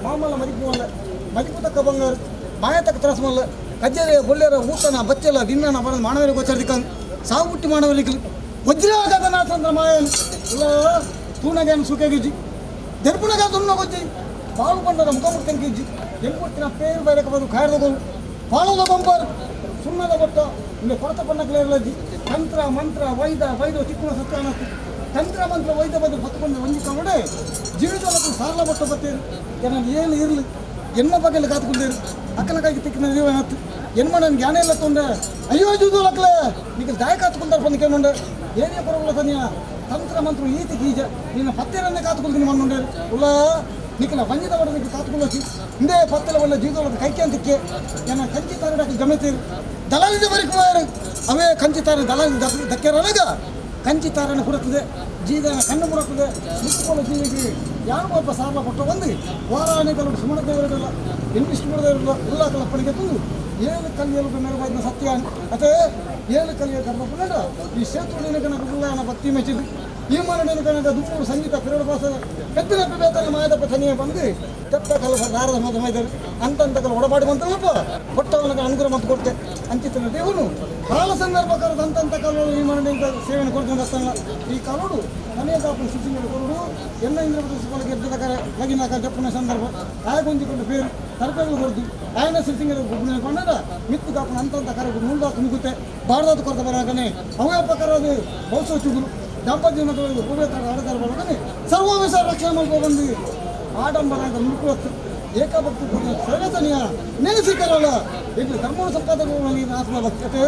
ಮಾಮಲ್ಲ ಮರಿಪುವಲ್ಲ ಮರಿಪು ತಕ್ಕ ಬಂಗಾರು ಮಾಯ ತಕ್ಕ ತ್ರಾಸ ಮಲ್ಲ ಕಜ್ಜರೆ ಬೊಳ್ಳೆರ ಊಟನ ಬಚ್ಚೆಲ್ಲ ದಿನ ಬರೋದು ಮಾನವರಿಗೆ ಗೋಚರಿಕಂಗ್ ಸಾವು ಹುಟ್ಟಿ ಮಾನವರಿಗೆ ವಜ್ರಾಗದ ನಾಥಂದ್ರ ಮಾಯನು ಇಲ್ಲ ತೂನಗೇನು ಸುಖಗಿಜ್ಜಿ ದರ್ಪಣಗ ತುನ್ನ ಗೊಜ್ಜಿ ಪಾಲು ಬಂಡರ ಮುಖಮುಖ ತೆಂಕಿಜ್ಜಿ ಎಂಬುತ್ತಿನ ಪೇರು ಬೈರಕ ಬಂದು ಕಾಯ್ದಗಳು ಪಾಲದ ಬಂಪರ್ ಸುಣ್ಣದ ಬೊಟ್ಟ ಇಲ್ಲಿ ಕೊರತ ಪಣ್ಣಕ್ಲೇರ್ಲಜ್ಜಿ ತಂತ್ರ ಮಂತ್ರ ವೈದ್ಯ ಚಿಕ್ಕನ ಸತ್ಯಾನ ತಂತ್ರ ಮಂತ್ರ ವೈದ್ಯ ಬಂದು ಹೊತ್ತುಕೊಂಡು ಹೊಂದಿಕೊಂಡೆ ಜೀವಿತಕ್ಕೆ ಸಾಲ ಬೊಟ್ಟ ಬತ್ತೇರು ಏನಾದ್ರು ಏನು ಇರಲಿ ಎನ್ನ ಬಗ್ಗೆಲ್ಲ ಕಾತ್ಕೊಂಡಿರು ಅಕ್ಕನ ಕಾಯ್ಗೆ ತಿಕ್ಕಿನ ಏನಾಯ್ತು ಏನು ಮಾಡ ಜ್ಞಾನ ಎಲ್ಲ ತೊಂದ್ರೆ ಅಯ್ಯೋ ಜೂದು ಅಕ್ಕಲೆ ಈಗ ದಾಯ ಕಾತ್ಕೊಂಡಾರ ಬಂದು ಕೇಳೊಂಡೆ ಏನೇ ಬರೋಲ್ಲ ತನಿಯ ತಂತ್ರ ಮಂತ್ರ ಈತಿ ಗೀಜ ನಿನ್ನ ಪತ್ತೇರನ್ನೇ ಕಾತ್ಕೊಳ್ತೀನಿ ಮಣ್ಣುಂಡೆ ಉಲ್ಲ ನಿಖಿಲ ಬಂಜಿದ ಬಡ ನಿಖಿ ಕಾತ್ಕೊಳ್ಳೋಸಿ ಹಿಂದೆ ಪತ್ತೆಲ ಒಳ್ಳೆ ಜೀವದೊಳಗೆ ಕೈಕೆ ಅಂತಕ್ಕೆ ಏನ ಕಂಚಿ ತಾರಡಕ್ಕೆ ಗಮನಿತೀರು ದಲಾಲಿದ ಬರಿಕುವಾರು ಅವೇ ಕಂಚಿ ತಾರೆ ದಲಾಲಿ ದಕ್ಕೆರೊಳಗ ಕಂಚಿ ತಾರನ್ನು ಕೊಡುತ್ತದೆ ಜೀವನ ಕಣ್ಣು ಬಿಡುತ್ತದೆ ನಿತ್ಯಗಳ ಜೀವಿಗೆ ಯಾರು ಒಬ್ಬ ಸಾಲ ಕೊಟ್ಟು ಬಂದು ವಾರಾಣಿಗಳು ಸುಮಣ ದೇವರಿಲ್ಲ ಇನ್ನಿಷ್ಟು ಬಿಡದೇವರಿಲ್ಲ ಎಲ್ಲ ಕಲ್ಪನೆಗೆ ತಂದು ಏಳು ಕಲ್ಲಿಯಲು ನೆರವಾದ ಸತ್ಯ ಅದೇ ಏಳು ಕಲ್ಲಿಯ ಕರ್ಮಪುರ ಈ ಸೇತುವಿನ ಕನಕ ಉಲ್ಲಾನ ಭಕ್ತಿ ಮೆಚ್ಚಿದ್ದು ಈ ಮರಣಿನ ಕನಕ ದುಪ್ಪು ಸಂಗೀತ ಪಿರಡ ಭಾಷ ಕತ್ತಿನ ಬೇತನ ಮಾಯದಪ್ಪ ತನಿಯ ಬಂದು ತೆಪ್ಪ ಕಲಸ ದಾರದ ಮತ ಮೈದರು ಅಂತಂತ ಕಲ ಒಡಬಾಡಿ ಬಂತಲ್ಲಪ್ಪ ಕೊಟ್ಟವನಿಗೆ ಅನುಗ್ರಹ ಮತ್ತು ಕೊಡ್ತೆ ಅಂಚಿತನ ದೇವನು ಕಾಲ ಸಂದರ್ಭಕರದ ಅಂತಂತ ಕಾಲಗಳು ಈ ಮರಣಿಂದ ಸೇವೆಯನ್ನು ಕೊಡ್ಕೊಂಡು ಹತ್ತಲ್ಲ ಈ ಕಾಲೋಡು ಮನೆಯ ಕಾಪನ ಶಿಶಿಂಗರು ಕೊಡು ಎಲ್ಲ ಇಂದ್ರ ಪ್ರದೇಶಗಳಿಗೆ ಎದ್ದದ ಕರ ಲಗಿನಾಕ ಜಪ್ಪನ ಸಂದರ್ಭ ಕಾಯಗೊಂಜಿಕೊಂಡು ಬೇರು ತರಕಾರಿಗಳು ಹೊಡೆದು ಆಯನ ಶಿಶಿಂಗರ ಗುಬ್ಬನ ಕೊಂಡಾಗ ಮಿತ್ತು ಕಾಪನ ಅಂತಂತ ಕರಗು ಮುಂದಾತ ನುಗ್ಗುತ್ತೆ ಬಾರ್ದಾತು ಕೊರತ ಬರಾಗನೆ ಅವೇ ಪ್ರಕಾರದು ಬಹುಶಃ ಚುಗುರು ದಾಂಪತ್ಯ ಜೀವನದೊಳಗೆ ಹೂಬೇತಾರ ಆಡದಾರ ಬರೋದನೆ ಸರ್ವವಿಷ ರಕ್ಷಣೆ ಮಾಡ್ಕೊ ಬಂದು ಆಡಂಬರ ಅಂತ ಮುಡ್ಕೊಳ್ತು ಏಕಭಕ್ತಿ ಸರ್ವತನಿಯ ನೆನೆಸಿಕರಲ್ಲ ಈಗ ಧರ್ಮ ಸಂಪಾದನೆ ಆತ್ಮ ಭಕ್ತತೆ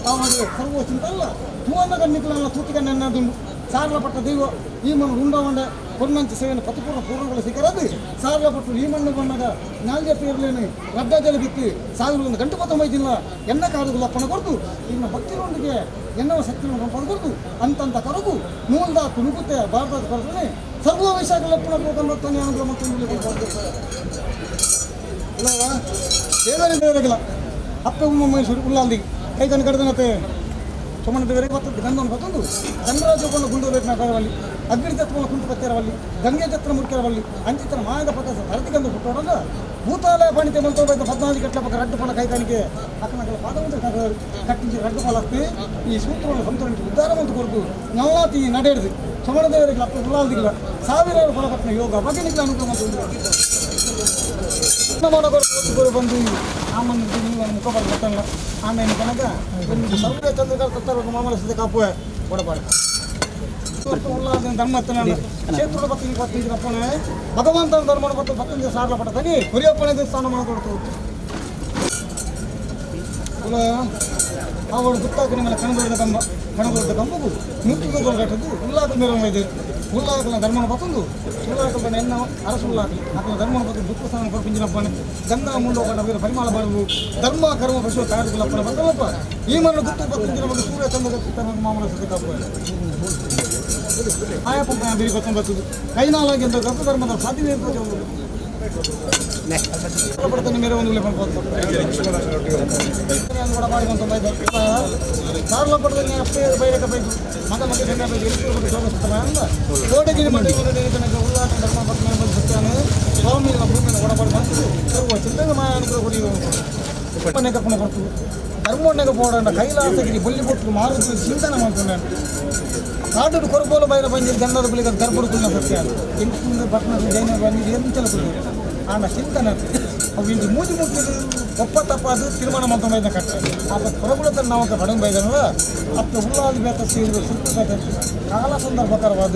ಆವಾಗ ಸರ್ವ ಚಿಂತಲ್ಲ ತೂವನ್ನ ಕಣ್ಣಿಕಲನ್ನ ತೂತಿಕ ನೆನ್ನದುಂಡು ಸಾರಲ ಪಟ್ಟ ದೈವ ಈ ಮಣ್ಣು ಉಂಡವಂಡ ಕೊನ್ನಂಚ ಸೇವೆಯನ್ನು ಪತಿಪೂರ್ಣ ಪೂರ್ಣಗಳು ಸಿಕ್ಕರದು ಸಾರಲ ಪಟ್ಟು ಈ ಮಣ್ಣು ಬಂದಾಗ ನಾಲ್ಗೆ ಪೇರ್ಲೇನೆ ರಡ್ಡಾಜಲ್ಲಿ ಬಿತ್ತಿ ಸಾವಿರದಿಂದ ಗಂಟು ಪತ್ತ ಮೈದಿಲ್ಲ ಎನ್ನ ಕಾಡುಗಳು ಅಪ್ಪನ ಕೊಡ್ತು ಇನ್ನು ಭಕ್ತಿಯೊಂದಿಗೆ ಎನ್ನವ ಶಕ್ತಿಯನ್ನು ಪಡೆದು ಅಂತಂತ ಕರಗು ಮೂಲದ ತುಣುಕುತ್ತೆ ಭಾರತದ ಕರ್ತನೆ ಸರ್ವ ವೈಶಾಖಲಪ್ಪನ ಹೋಗಂಬತ್ತಾನೆ ಅನುಗ್ರಹ ಮತ್ತೊಂದು ಇಲ್ಲವಾ ದೇವರಿಂದ ದೇವರಿಗಿಲ್ಲ ಅಪ್ಪ ಮೈಸೂರು ಉಳ್ಳಾಲ್ದಿ ಕೈ ಕಣ್ಣು ಕಡ್ದನತೆ ಸುಮನದೇವರಿಗೆ ಬರ್ತದೆ ಗಂಧವನ್ನು ಬರ್ತಂದು ಗಂಗರಾಜಗೊಂಡು ಗುಂಡು ಬೇಕಾಗವಲ್ಲಿ ಅಗ್ನಿ ತತ್ವವನ್ನು ಕುಂಟು ಕತ್ತಿರವಲ್ಲಿ ಗಂಗೆ ಜತ್ರ ಮುಖ್ಯರವಲ್ಲಿ ಅಂಚಿತನ ಮಾಯದ ಪ್ರಕಾಶ ಹರತಿಗಂದು ಹುಟ್ಟೋಡಲ್ಲ ಭೂತಾಲಯ ಪಣಿತೆ ಮಂತ್ರೋಬೈದ 14 ಗಂಟೆ ಪಕ್ಕ ರಡ್ಡು ಫಲ ಕೈಕಾಣಿಕೆ ಅಕ್ಕನಗಳ ಪಾದವಂತ ಕಟ್ಟಿಂಚಿ ರಡ್ಡು ಫಲಕ್ಕೆ ಈ ಸೂತ್ರವನ್ನು ಸಂತೋಷ ಉದ್ಧಾರವಂತ ಕೊರತು ನಲ್ಲಾತಿ ನಡೆಯಿಡಿದು ಸುಮನದೇವರಿಗೆ ಅಪ್ಪ ಉಳ್ಳಾದಿಲ್ಲ ಸಾವಿರಾರು ಫಲಪತ್ನ ಯೋಗ ಭಜನೆಗಳ ಅನುಗ್ರಹ ಮಾಡಬಹುದು ಬಂದು ಆಮಂದು ನೀವು ಮುಖ ಬರ್ಬೇಕಲ್ಲ ಆಮೇಲೆ ಕನಕ ಒಂದು ಸೌರ್ಯ ಚಂದ್ರಗಾರ ತತ್ತರ ಮಾಮೂಲ ಕಾಪುವೆ ಕೊಡಬಾರ್ದು ಉಲ್ಲಾಸ ಧರ್ಮತ್ತನ ಕ್ಷೇತ್ರದ ಭಕ್ತಿ ಪತ್ತಿನ ಭಗವಂತನ ಧರ್ಮನ ಮತ್ತು ಭಕ್ತಿಂದ ಸಾರಲ ಪಟ್ಟ ತನಿ ಹುರಿಯಪ್ಪಣೆ ಸ್ಥಾನ ಮಾಡಿಕೊಡ್ತು ಅವಳು ಗುತ್ತಾಕಿನ ಮೇಲೆ ಕಣದೊಡ್ಡ ಕಂಬಗೂ ನೃತ್ಯದ ಕಟ್ಟದ್ದು ಉಲ್ಲಾದ ಮೇಲೆ ಇದೆ ಉಲ್ಲಾಕಲ ಧರ್ಮನ ಬತ್ತೊಂದು ಉಲ್ಲಾಕಲ ಎನ್ನ ಅರಸು ಉಲ್ಲಾಕಲಿ ಅಕಲ ಧರ್ಮನ ಬತ್ತು ದುಃಖ ಸ್ಥಾನ ಕೊಡ್ಪಿಂಜಿನಪ್ಪನೆ ಗಂಧ ಮುಂಡೋಗಣ ಬೇರೆ ಪರಿಮಾಣ ಬರಲು ಧರ್ಮ ಕರ್ಮ ಪಶು ಕಾರ್ಯಗಳಪ್ಪನ ಬರ್ತಲ್ಲಪ್ಪ ಈ ಮರಣ ಗುತ್ತು ಬತ್ತಿಂಜಿನ ಬಗ್ಗೆ ಸೂರ್ಯ ಚಂದ್ರ ಮಾಮೂಲ ಸತ್ಯ ಕಾಪು ಆಯಪ್ಪ ಬೇರೆ ಗೊತ್ತೊಂಬತ್ತು ಕೈನಾಲಾಗಿ ಅಂತ ಗರ್ಭ ಧರ್ಮದ ಸಾಧ್ಯವೇ ಪಡ್ತಾನೆ ಮೇರೆ ಒಂದು ಸಾರ್ಲ ಪಡ್ತಾನೆ ಅಪ್ಪೆ ಬೈರಕ ಬೈದು ಮಗ ಮಗ ಗಂಗ ಬೈದು ಕೋಟಗಿರಿ ಮಂಡಿ ಉಲ್ಲಾಟ ಧರ್ಮ ಪತ್ನ ಸತ್ಯಾನೆ ಸ್ವಾಮಿಯ ಭೂಮಿಯನ್ನು ಒಡಬಾರ್ದು ಬಂತು ಚಿಂತನೆ ಮಾ ಅನುಗ್ರಹ ಕೊಡಿ ಕರ್ಕೊಂಡು ಬರ್ತು ಧರ್ಮಣ್ಣಗೆ ಪೋಡಂಡ ಕೈಲಾಸಗಿರಿ ಬುಲ್ಲಿ ಬಿಟ್ಟು ಮಾರುತಿ ಚಿಂತನೆ ಮಾಡ್ತಾನೆ ಕಾಟು ಕೊರಬೋಲು ಬೈರ ಬಂದಿದ್ದು ಗಂಧದ ಬಳಿಕ ಗರ್ಭಡುತ್ತಿನ ಸತ್ಯ ಎಂಟು ಪಟ್ಟಣ ಜೈನ ಬಂದಿದ್ದು ಏನು ಚಲುತ್ತದೆ ಆಂಡ ಚಿಂತನೆ ಅವು ಇಂದು ಮೂಜಿ ಮುಟ್ಟಿದ್ದು ಒಪ್ಪ ತಪ್ಪಾದು ತೀರ್ಮಾನ ಮಾಡ್ತಾ ಬೈದ ಕಟ್ಟ ಆತ ಕೊರಗುಳದ ನಾವು ಪಡಂಗ ಬೈದನಲ್ಲ ಅಪ್ಪ ಉಳ್ಳಾದಿ ಬೇಕ ಸೇರಿದ್ರು ಸುತ್ತ ಕಾಲ ಸಂದರ್ಭಕರವಾದ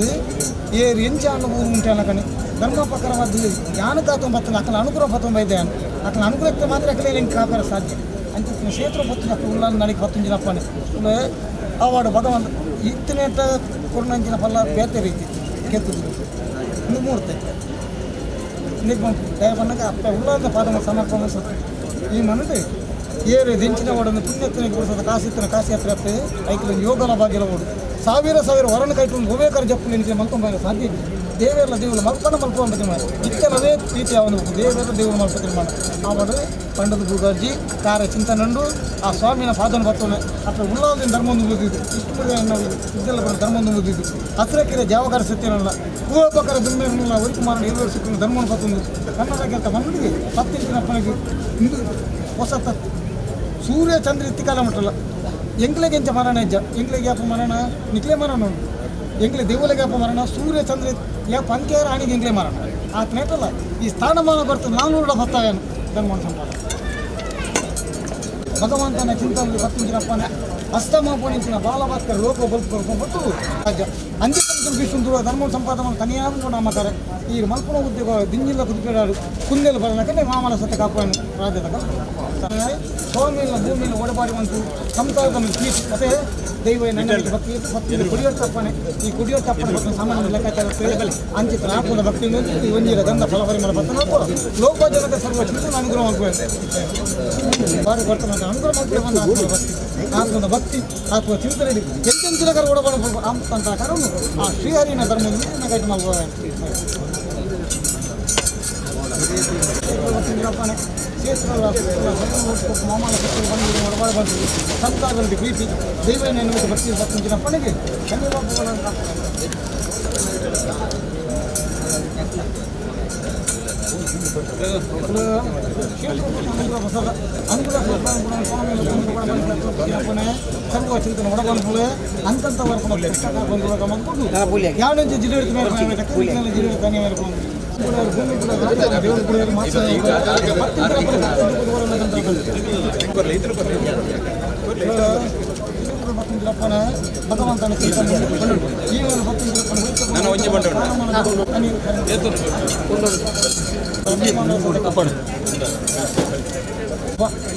ಏರು ಎಂಚ ಅನುಭವ ಉಂಟೆ ಕಣಿ ಧರ್ಮ ಪ್ರಕಾರವಾದ ಜ್ಞಾನಕಾತ ಬರ್ತದೆ ಅಕ್ಕನ ಅನುಗ್ರಹ ಪತ್ತ ಬೈದೇನು ಅಕ್ಕನ ಅನುಗ್ರಹಕ್ಕೆ ಮಾತ್ರ ಅಕ್ಕಲೇ ಹೆಂಗೆ ಕಾಪಾಡ ಸಾಧ್ಯ ಅಂಚಿನ ಕ್ಷೇತ್ರ ಬತ್ತಿನ ಅಕ್ಕ ಉಳ್ಳಾದ ನಡಿಗೆ ಪತ್ತಂಜಿನಪ್ಪನೆ ಅವಾಡು ಭಗವಂತ ಇತ್ತಿನೇಟ ಕೊರ್ನಂಚಿನ ಫಲ ಬೇತೆ ರೀತಿ ಕೆತ್ತದು ಇನ್ನು ಮೂರ್ತೆ ನಿಗ್ಬಂತು ದಯಬಣ್ಣಗೆ ಅಪ್ಪ ಉಳ್ಳಾದ ಪಾದಮ ಸಮರ್ಪಣೆ ಸತ್ತು ಈ ಮನದೆ ಏರು ದಿಂಚಿನ ಓಡನ್ನು ಪುಣ್ಯತ್ತನೆ ಗುಡಿಸದ ಕಾಸಿ ಹತ್ರ ಐಕಲ ಯೋಗನ ಭಾಗ್ಯಲ ಓಡು ಸಾವಿರ ವರಣ ಕೈಟು ಗೋವೇಕರ ಜಪ್ಪು ನಿನಗೆ ಮಲ್ಕೊಂಬ ಸಾಧ್ಯ ದೇವೆಲ್ಲ ದೇವರು ಮಲ್ಪನ ಮಲ್ಕೊಂಬತ್ತಿ ಮಾಡಿ ಇತ್ತಲವೇ ಪ್ರೀತಿ ಅವನು ದೇವರು ಮಲ್ಪತ್ತಿ ಮಾಡಿ ಆವಾಗ ಪಂಡದ ಭೂಗಾರ್ಜಿ ಕಾರ್ಯ ಚಿಂತನಂಡು ಆ ಸ್ವಾಮಿನ ಪಾದನ ಬರ್ತವನೆ ಅಥವಾ ಉಳ್ಳಾದಿನ ಧರ್ಮವನ್ನು ಓದಿದ್ದು ಇಷ್ಟು ನಾವು ಇದೆಲ್ಲ ಬರೋ ಧರ್ಮವನ್ನು ಓದಿದ್ದು ಹತ್ತಿರಕ್ಕಿರ ಜಾವಗಾರ ಸತ್ಯನಲ್ಲ ಪೂರ್ವಪಕರ ಬಿಂಬೆಲ್ಲ ವೈಕುಮಾರ ಇರುವರು ಸಿಕ್ಕ ಧರ್ಮವನ್ನು ಬರ್ತಂದು ಕನ್ನಡಕ್ಕಿಂತ ಮಂದಿಗೆ ಪತ್ತಿನಪ್ಪನಿಗೆ ಇಂದು ಹೊಸ ತತ್ತು ಸೂರ್ಯ ಚಂದ್ರ ಇತ್ತಿಕಾಲ ಮಟ್ಟಲ್ಲ ಎಂಗ್ಲೆಗೆ ಎಂಚ ಮರಣ ಹೆಜ್ಜ ಎಂಗ್ಲೆಗೆ ಯಾಪ ಮರಣ ನಿಕ್ಲೆ ಮರಣ ಉಂಟು ಎಂಗ್ಲೆ ದೇವಲಿಗೆ ಯಾಪ ಮರಣ ಸೂರ್ಯ ಚಂದ್ರ ಯಾಪ ಅಂಕೆಯ ರಾಣಿಗೆ ಎಂಗ್ಲೆ ಮರಣ ಆತ ನೆಟ್ಟಲ್ಲ ಈ ಸ್ಥಾನಮಾನ ಬರ್ತದೆ 400 ಭಕ್ತಾಯನು ಧರ್ಮವನ್ನು ಸಂಪಾದನೆ ಭಗವಂತನ ಚಿಂತನೆ ಭಕ್ತಿಂಚಿನಪ್ಪನೆ ಅಸ್ತಮಾಪನಿಂಚಿನ ಬಾಲಭಾಸ್ಕರ ಲೋಕ ಬಲ್ಪಟ್ಟು ರಾಜ್ಯ ಅಂಜಿ ಬಿಸುಂದು ಧರ್ಮ ಸಂಪಾದನೆ ತನಿಯಾದ ನಾಮಕರೆ ಈ ಮಲ್ಪನ ಉದ್ಯೋಗ ದಿಂಜಿಲ್ಲ ಕುದಿಪೇಡಾಡು ಕುಂದೆಲು ಬರನಕ್ಕೆ ಮಾಮಲ ಸತ್ಯ ಕಾಪಾನು ರಾಜ್ಯದ ಸ್ವಾಮಿಯ ಭೂಮಿಯಲ್ಲಿ ಓಡಬಾಡುವಂತು ಸಂಸಾರದ ಪ್ಲೀಸ್ ಮತ್ತೆ ದೈವ ನನ್ನ ಭಕ್ತಿ ಕುಡಿಯೋ ತಪ್ಪನೆ ಈ ಕುಡಿಯೋ ತಪ್ಪನೆ ಭಕ್ತಿ ಸಾಮಾನ್ಯ ಲೆಕ್ಕಾಚಾರ ಅಂಚಿತ ಹಾಕುವ ಭಕ್ತಿ ಒಂದಿರ ಗಂಧ ಫಲಪರಿಮಳ ಭಕ್ತನ ಲೋಕೋಜನತೆ ಸರ್ವ ಚಿಂತನೆ ಅನುಗ್ರಹ ಮಾಡ್ಕೊಳ್ಳಿ ಬಾರಿ ಬರ್ತದೆ ಅನುಗ್ರಹ ಮಾಡ್ಕೊಳ್ಳಿ ಬಂದು ಆತ್ಮದ ಭಕ್ತಿ ಆತ್ಮ ಚಿಂತನೆ ಎಂತೆಂಚಿನಕರ ಓಡಬಾಡ ಅಂತ ಕಾರಣ ಆ ಶ್ರೀಹರಿನ ಧರ್ಮದಿಂದ ಕೈಟ್ ಮಾಡ್ಬೋದು ಮಾಮೂಲ ಬಂದು ಹೊರಬಾರ ಬಂದು ಸಂತಾನದಲ್ಲಿ ಪ್ರೀತಿ ದೈವ ನೆನಪು ಭಕ್ತಿ ಭಕ್ತಿಂಚಿನಪ್ಪನಿಗೆ ಸರ್ವ ಚಿಂತನೆ ಒಡಬಂದು ಅಂತಂತ ಬರ್ಕೊಂಡು ಯಾವ ಜಿಲ್ಲೆ ಜಿಲ್ಲೆ ತಾನೇ ಬರ್ಕೊಂಡು ಭಗವಂತನ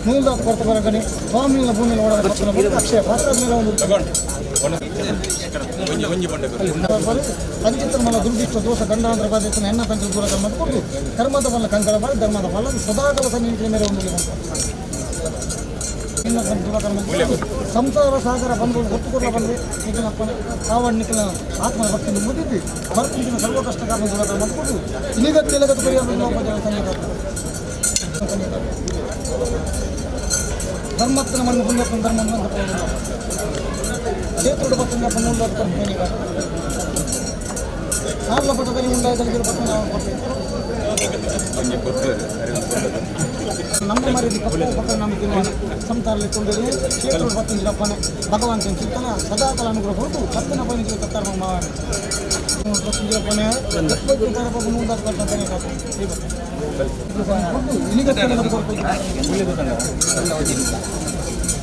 ಮೂಲ ಕೊರತ ಬರಗಣಿ ಸ್ವಾಮಿಯ ಭೂಮಿಯಲ್ಲಿ ಓಡಾಡ ಅಕ್ಷಯ ಪಾತ್ರ ಮೇಲೆ ಪಂಚಿತ್ರಮಲ ದುರ್ಗಿಷ್ಟ ದೋಷ ಗಂಡಾಂತರ ಬಾಧ್ಯತೆ ಎನ್ನ ಪಂಚ ದೂರ ಮಾಡಿಕೊಂಡು ಕರ್ಮದ ಬಲ ಕಂಕಳ ಮಾಡಿ ಧರ್ಮದ ಬಲ ಸದಾಕಾಲ ಸನ್ನಿಧಿಯ ಮೇಲೆ ಒಂದು ಸಂಸಾರ ಸಾಗರ ಬಂದು ಒತ್ತುಕೊಡ ಬಂದು ಈಗಿನಪ್ಪನ ಕಾವಣ್ಣಿಕಲ ಆತ್ಮ ಭಕ್ತಿಯನ್ನು ಮುಗಿದು ಬರ್ತಿನ ಸರ್ವ ಕಷ್ಟಕಾರ ದೂರ ಮಾಡಿಕೊಂಡು ನಿಗತ್ತು ಧರ್ಮತ್ತಿನ ಮಣ್ಣು ಪುಣ್ಯಪ್ಪನ ಧರ್ಮ ಕ್ಷೇತ್ರದ ಪಟ್ಟಣ ಪನ್ನೊಂದು ಸಾರ್ಲ ಪಟ್ಟದಲ್ಲಿ ಉಂಟಾದ ಪಟ್ಟಣ ನಮ್ಮ ಮರಿದಿ ಪಕ್ಕ ನಮಗೆ ಸಂತಾರಲ್ಲಿ ಕೊಂಡರು ಕ್ಷೇತ್ರದ ಪತ್ತಂಜಿನ ಪನೆ ಭಗವಂತನ ಚಿತ್ತನ ಸದಾಕಾಲ ಅನುಗ್ರಹ ಹೊರಟು ಪತ್ತನ ಪನಿಗೆ ಕತ್ತಾರ ಮಾಡಿ ಪತ್ತಂಜಿನ ಪನೆ ಮುಂದಾದ ಪಟ್ಟನೆ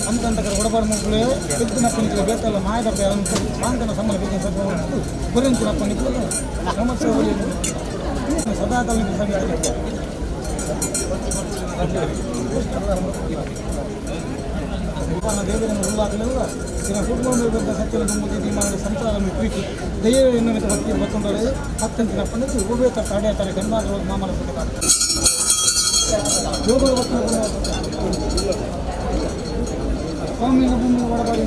ಅಂತಂತಕರ ಒಡಬಾರ ಮಕ್ಕಳು ಪೆದ್ದಿನ ಪನಿಗೆ ಬೇಕಲ್ಲ ಮಾಯದ ಮಾಂತನ ಸಂಬಳ ಬೇಕಿನ ಸ್ವಲ್ಪ ಗುರಿಂಚಿನ ಪನಿಗೆ ಸಮಸ್ಯೆ ಸದಾಕಾಲ ಸಂಗೀತ ದೇವರನ್ನು ಉಳ್ಳಾಗಲಿಲ್ಲ ಕುಟುಂಬ ಸತ್ಯದ ಮುಂದೆ ಸಂಸಾರವನ್ನು ಪ್ರೀತಿ ದೈವ ಎನ್ನುವ ಭಕ್ತಿ ಬತ್ತೊಂದರೆ ಹತ್ತಂಚಿನ ಪಂಡಿತು ಉಭಯ ತಡೆಯುತ್ತಾರೆ ಗಂಡಾಗ ಮಾಮಲ ಯೋಗದ ಸ್ವಾಮಿಯ ಭೂಮಿ ಒಳಗಡೆ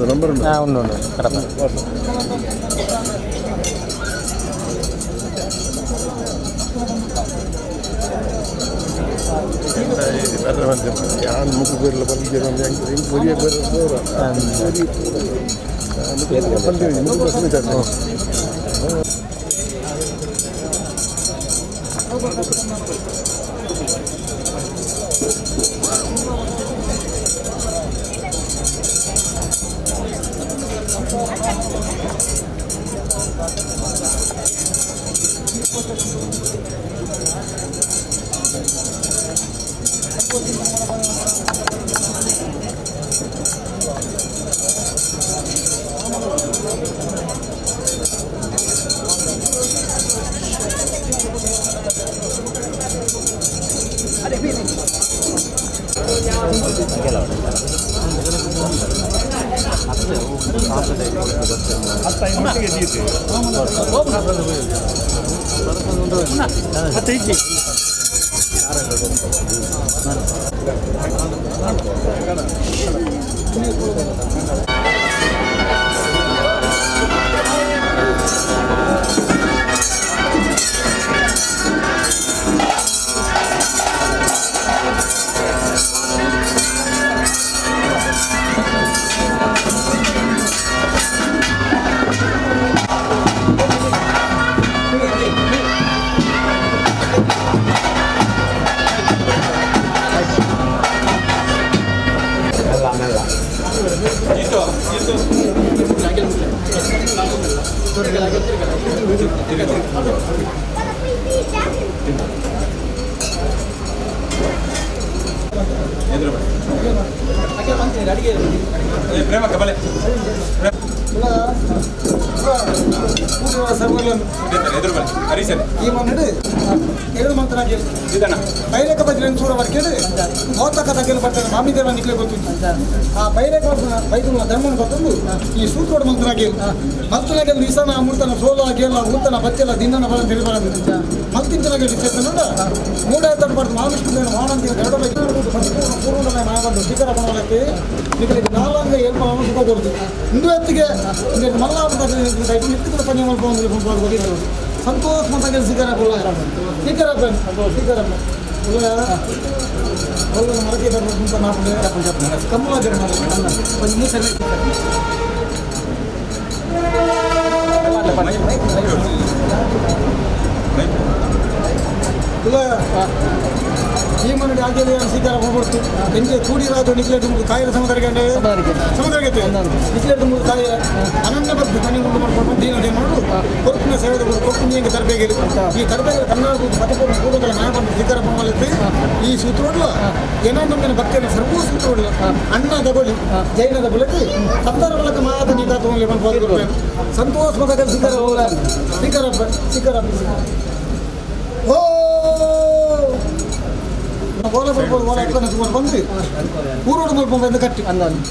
ನಂಬರ್ ഉണ്ട് കറക്റ്റ് ഞാൻ നമുക്ക് പേരിൽ പറഞ്ഞിരുന്നു വലിയ പേര് ಈ ಮನ್ನಡು ಎರಡು ಮಂತ್ರ ಬೈರೇಕ ಬಜ್ರ ಚೂರ ಬರ್ಕೇಳಿ ಮೋತಕ ತಗ್ಗೆಲು ಬರ್ತಾರೆ ಮಾಮಿದೇವ ನಿಕ್ಲೆ ಗೊತ್ತಿತ್ತು ಆ ಬೈರೇಕ ಬೈದು ಧರ್ಮನ ಗೊತ್ತೊಂದು ಈ ಸೂತ್ರೋಡ್ ಮಂತ್ರ ಆಗೇಳು ಮಲ್ತನಾಗೆ ನಿಸನ ಮುಳ್ತನ ಸೋಲ ಆಗೇಳ ಊತನ ಬಚ್ಚೆಲ್ಲ ದಿನನ ಬಲ ತಿಳಿಬಾರದು ಮಲ್ತಿಂಚನಾಗೆ ವಿಶೇಷನೋಡ ಮೂಡ ತಡಬಾರ್ದು ಮಾವಿಷ್ಣು ಮಾನಂತಿ ಎರಡು ಪೂರ್ಣಮಯ ಮಾಡಬಾರ್ದು ಶಿಖರ ಮಾಡಲಿಕ್ಕೆ ನಿಮಗೆ ನಾಲ್ಕು ಏನು ಸುಖಕೊಡ್ದು ಇಂದು ಎತ್ತಿಗೆ ಮಲ್ಲ ಎತ್ತಿಗೆ ಪಂಚ ಮಾಡ್ಕೊಂಡು ಸಂತೋಷ ಮಂತಾಗ ಶಿಖರ ಶಿಖರ ಶಿಖರ ಮರಕ್ಕೆ ಅಂತ ನಾವು ಕಮ್ಮಲ ಈ ಮನೆ ಆಗಿದೆ ಸೀತಾರ ಹೋಗ್ಬಿಡ್ತು ಹೆಂಗೆ ಕೂಡಿರೋದು ನಿಕ್ಲೆ ತುಂಬ ಕಾಯಿಲೆ ಸಮುದ್ರಕ್ಕೆ ನಿಕ್ಲೆ ತುಂಬ ಕಾಯಿ ಅನನ್ಯ ಬದ್ದು ಮನೆ ಉಂಟು ಮಾಡ್ಕೊಂಡು ದೀನ ಮಾಡು ಕೊರಕಿನ ಸೇವೆ ಕೊರಕಿನ ಹೆಂಗೆ ತರಬೇಕಿದೆ ಈ ತರಬೇಕಿನ ಕನ್ನಡ ಪದಪೂರ್ಣ ಕೂಡಗಳ ನ್ಯಾಯ ಬಂದು ಸೀತಾರ ಬಂಬಲಿತ್ತು ಈ ಸೂತ್ರೋಡ್ಲು ಏನೋ ನಮ್ಗೆ ಭಕ್ತಿಯನ್ನು ಸರ್ವೂ ಸೂತ್ರೋಡ್ಲು ಅನ್ನ ತಗೊಳ್ಳಿ ಜೈನದ ಬೆಳಕು ಕತ್ತರ ಬೆಳಕು ಮಾತ ನೀತಾ ತಗೊಂಡು ಬಂದು ಸಂತೋಷ ಮಗ ಸೀತಾರ ಹೋಗ ಸಿಕ್ಕರಪ್ಪ ಓ ಓಲೆ ಬರ್ಬೋದು ಓಲೆ ಹಾಕೊಂಡು ಸುಮಾರು ಬಂದು ಊರೋಡು ಮಲ್ಪಂದು ಕಟ್ಟಿ ಅಂದಾಜು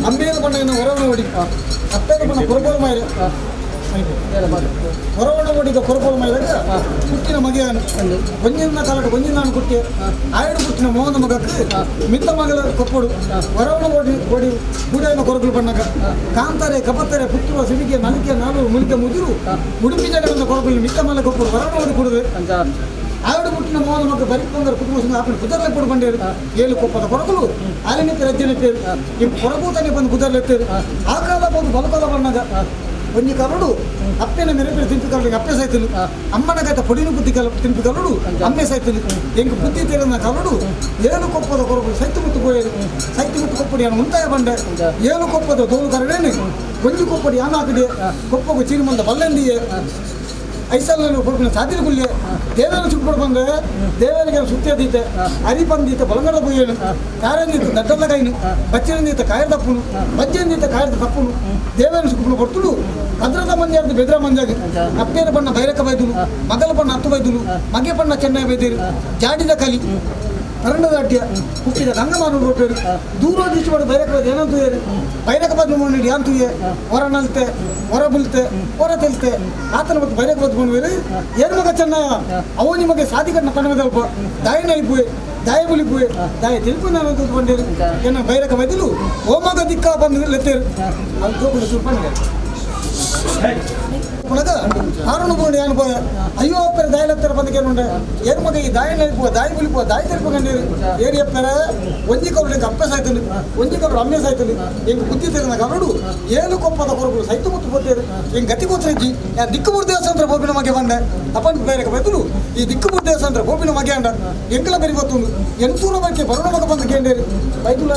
ಅಂಬೇರು ಬಣ್ಣ ಹೊರವಣ ಹೊಡಿ ಅಪ್ಪೇರು ಬಣ್ಣ ಕೊರಗೋಲು ಮಾಯ ಹೊರವಣ ಹೊಡಿದ ಕೊರಗೋಲು ಮಾಯದಾಗ ಹುಟ್ಟಿನ ಮಗೆಯನ್ನು ಗೊಂಜಿನ ಕಾಲಟ ಗೊಂಜಿನ ಕುಟ್ಟಿ ಆಯ್ಡು ಹುಟ್ಟಿನ ಮೋಹನ ಮಗಕ್ಕೆ ಮಿತ್ತ ಮಗಲ ಕೊಪ್ಪಡು ಹೊರವಣ ಹೊಡಿ ಗೂಡೆಯನ್ನು ಕೊರಗಲು ಬಣ್ಣಗ ಕಾಂತಾರೆ ಕಪತ್ತಾರೆ ಪುತ್ತುವ ಸಿಡಿಗೆ ನಲಿಕೆ ನಾಲು ಮುಲಿಕೆ ಮುದಿರು ಉಡುಪಿ ಜಗದಿಂದ ಕೊರಗಲು ಮಿತ್ತ ಮಲೆ ಕೊಪ್ಪಡು ಹೊರವಣ ಹೊಡಿ ಕುಡಿದು ಆವಿಡ ಮುಟ್ಟಿನ ಮೋಹನ ಮಗ ಬರೀ ಬಂದರು ಕುಟುಂಬ ಸಂಘ ಹಾಕೊಂಡು ಕುದರ್ಲೆ ಪುಡು ಬಂಡೇರು ಏಳು ಕೊಪ್ಪದ ಕೊರಗಲು ಅಲ್ಲಿನಿತ್ತ ರಜ್ಜೆ ನೆಟ್ಟೇರು ಈ ಕೊರಗೂತಾನೆ ಬಂದು ಕುದರ್ಲೆತ್ತೇರು ಆ ಕಾಲ ಬಂದು ಬಲಕಾಲ ಬಣ್ಣಗ ಒಂಜಿ ಕರಡು ಅಪ್ಪೆನ ಮೆರೆಪೇರು ತಿಂಪಿ ಕರಡಿಗೆ ಅಪ್ಪೆ ಸಾಯ್ತಿಲು ಅಮ್ಮನ ಗತ ಪೊಡಿನ ಬುದ್ಧಿ ತಿಂಪಿ ಕರಡು ಅಮ್ಮೆ ಸಾಯ್ತಿಲು ಎಂಕ ಬುದ್ಧಿ ತೆರನ ಕರಡು ಏಳು ಕೊಪ್ಪದ ಕೊರಗಲು ಸೈತು ಮುತ್ತು ಪೋಯರು ಸೈತು ಮುತ್ತು ಕೊಪ್ಪಡಿ ಅವನು ಮುಂತಾಯ ಬಂಡೆ ಏಳು ಕೊಪ್ಪದ ತೋಳು ಕರಡೇನು ಕೊಂಜಿ ಕೊಪ್ಪಡಿ ಯಾನ ಹಾಕಿದೆ ಕೊಪ್ಪಗೂ ಚೀರುಮಂದ ಬಲ್ಲಂದಿಯೇ ಐಸಲ್ನಲ್ಲಿ ಕೊರಪಿನ ಸಾತಿನ ಕುಲ್ಲೆ ದೇವರ ಸುಟ್ಕೊಂಡು ಬಂದೆ ದೇವರಿಗೆ ಸುತ್ತಿಯದೀತೆ ಅರಿ ಬಂದೀತೆ ಬಲಂಗಡ ಬುಯ್ಯನು ಕಾರಂದೀತ ದಡ್ಡದ ಕೈನು ಬಚ್ಚಿನಂದೀತ ಕಾಯದ ತಪ್ಪುನು ಬಜ್ಜಂದೀತ ಕಾಯದ ತಪ್ಪುನು ದೇವರ ಸುಟ್ಕೊಂಡು ಕೊಡ್ತುಳು ಭದ್ರದ ಮಂಜಾರ್ದು ಬೆದ್ರ ಮಂಜಾಗಿ ಅಪ್ಪೇರ ಬಣ್ಣ ಬೈರಕ ಬೈದುಲು ಮಗಲ ಬಣ್ಣ ಹತ್ತು ಬೈದುಲು ಮಗೆ ಬಣ್ಣ ಚೆನ್ನೈ ಬೈದೇರು ಜಾಡಿದ ಕಲಿ ಕರಂಡದಾಡ್ಯ ಹುಟ್ಟಿದ ಗಂಗಮಾನು ರೋಟರು ದೂರ ದಿಚ್ಚಬಾರ್ದು ಬೈರಕ ಬೈದು ಏನಂತೂ ಬೈರಕ ಬದ್ದು ನೋಡಿ ಅಂತೂ ಹೊರ ನಲ್ತೆ ಹೊರ ಬುಲ್ತೆ ಹೊರ ತೆಲ್ತೆ ಆತನ ಮತ್ತು ಬೈರಕ ಬದ್ಕೊಂಡು ಬೇರೆ ಏನು ಮಗ ಚೆನ್ನ ಅವು ನಿಮಗೆ ಸಾಧಿಕಟ್ನ ಕಣಮದಲ್ಪ ದಾಯ ನಲಿಪುವೆ ದಾಯ ಬುಲಿಪುವೆ ದಾಯ ತಿರುಪು ನಾನು ಬಂದೇರು ಏನ ಬೈರಕ ಬೈದಿಲು ಓ ಮಗ ದಿಕ್ಕ ಬಂದು ಲೆತ್ತೇರು ಅದು ತೋಕೊಂಡು ಸುರ್ಪಂಡೆ ಪುನಗ ಆರುಣ ಬೋಣಿ ಅನುಭವ ಅಯ್ಯೋ ಅಪ್ಪರ ದಾಯ ಲೆತ್ತರ ಬಂದಕ್ಕೆ ಉಂಡೆ ಏನು ಮಗ ಈ ದಾಯ ನಲಿಪುವ ದಾಯ ಬುಲಿಪುವ ದಾಯ ತಿರುಪು ಕಂಡೇರು ಏರಿ ಅಪ್ಪರ ಒಂಜಿ ಕವರು ಎಂಗೆ ಅಪ್ಪೆ ಸಾಯ್ತಲು ಒಂಜಿ ಕವರು ಅಮ್ಮೆ ಸಾಯ್ತಲು ಎಂಗೆ ಬುದ್ಧಿ ತೆರೆದ ಕರಡು ಏಳು ಕೊಪ್ಪದ ಕೊರಗಲು ಸೈತು ಮುತ್ತು ಬೋತೇರು ಎಂಗೆ ಗತಿ ಕೂತ್ರಿಜ್ಜಿ ದಿಕ್ಕುಮೂರು ದೇವಸ್ಥಾನ ಬೋಪಿನ ಮಗೆ ಬಂದೆ ಅಪ್ಪನ ಬೇರೆ ಬೈತಲು ಈ ದಿಕ್ಕುಮೂರು ದೇವಸ್ಥಾನ ಬೋಪಿನ ಮಗೆ ಅಂಡ ಎಂಕಲ ಬೆರಿ ಬತ್ತುಂಡು ಎನ್ಸೂರ ಬಗ್ಗೆ ಬರೋಣ ಮಗ ಬಂದು ಕೇಂಡೇರು ಬೈತುಲ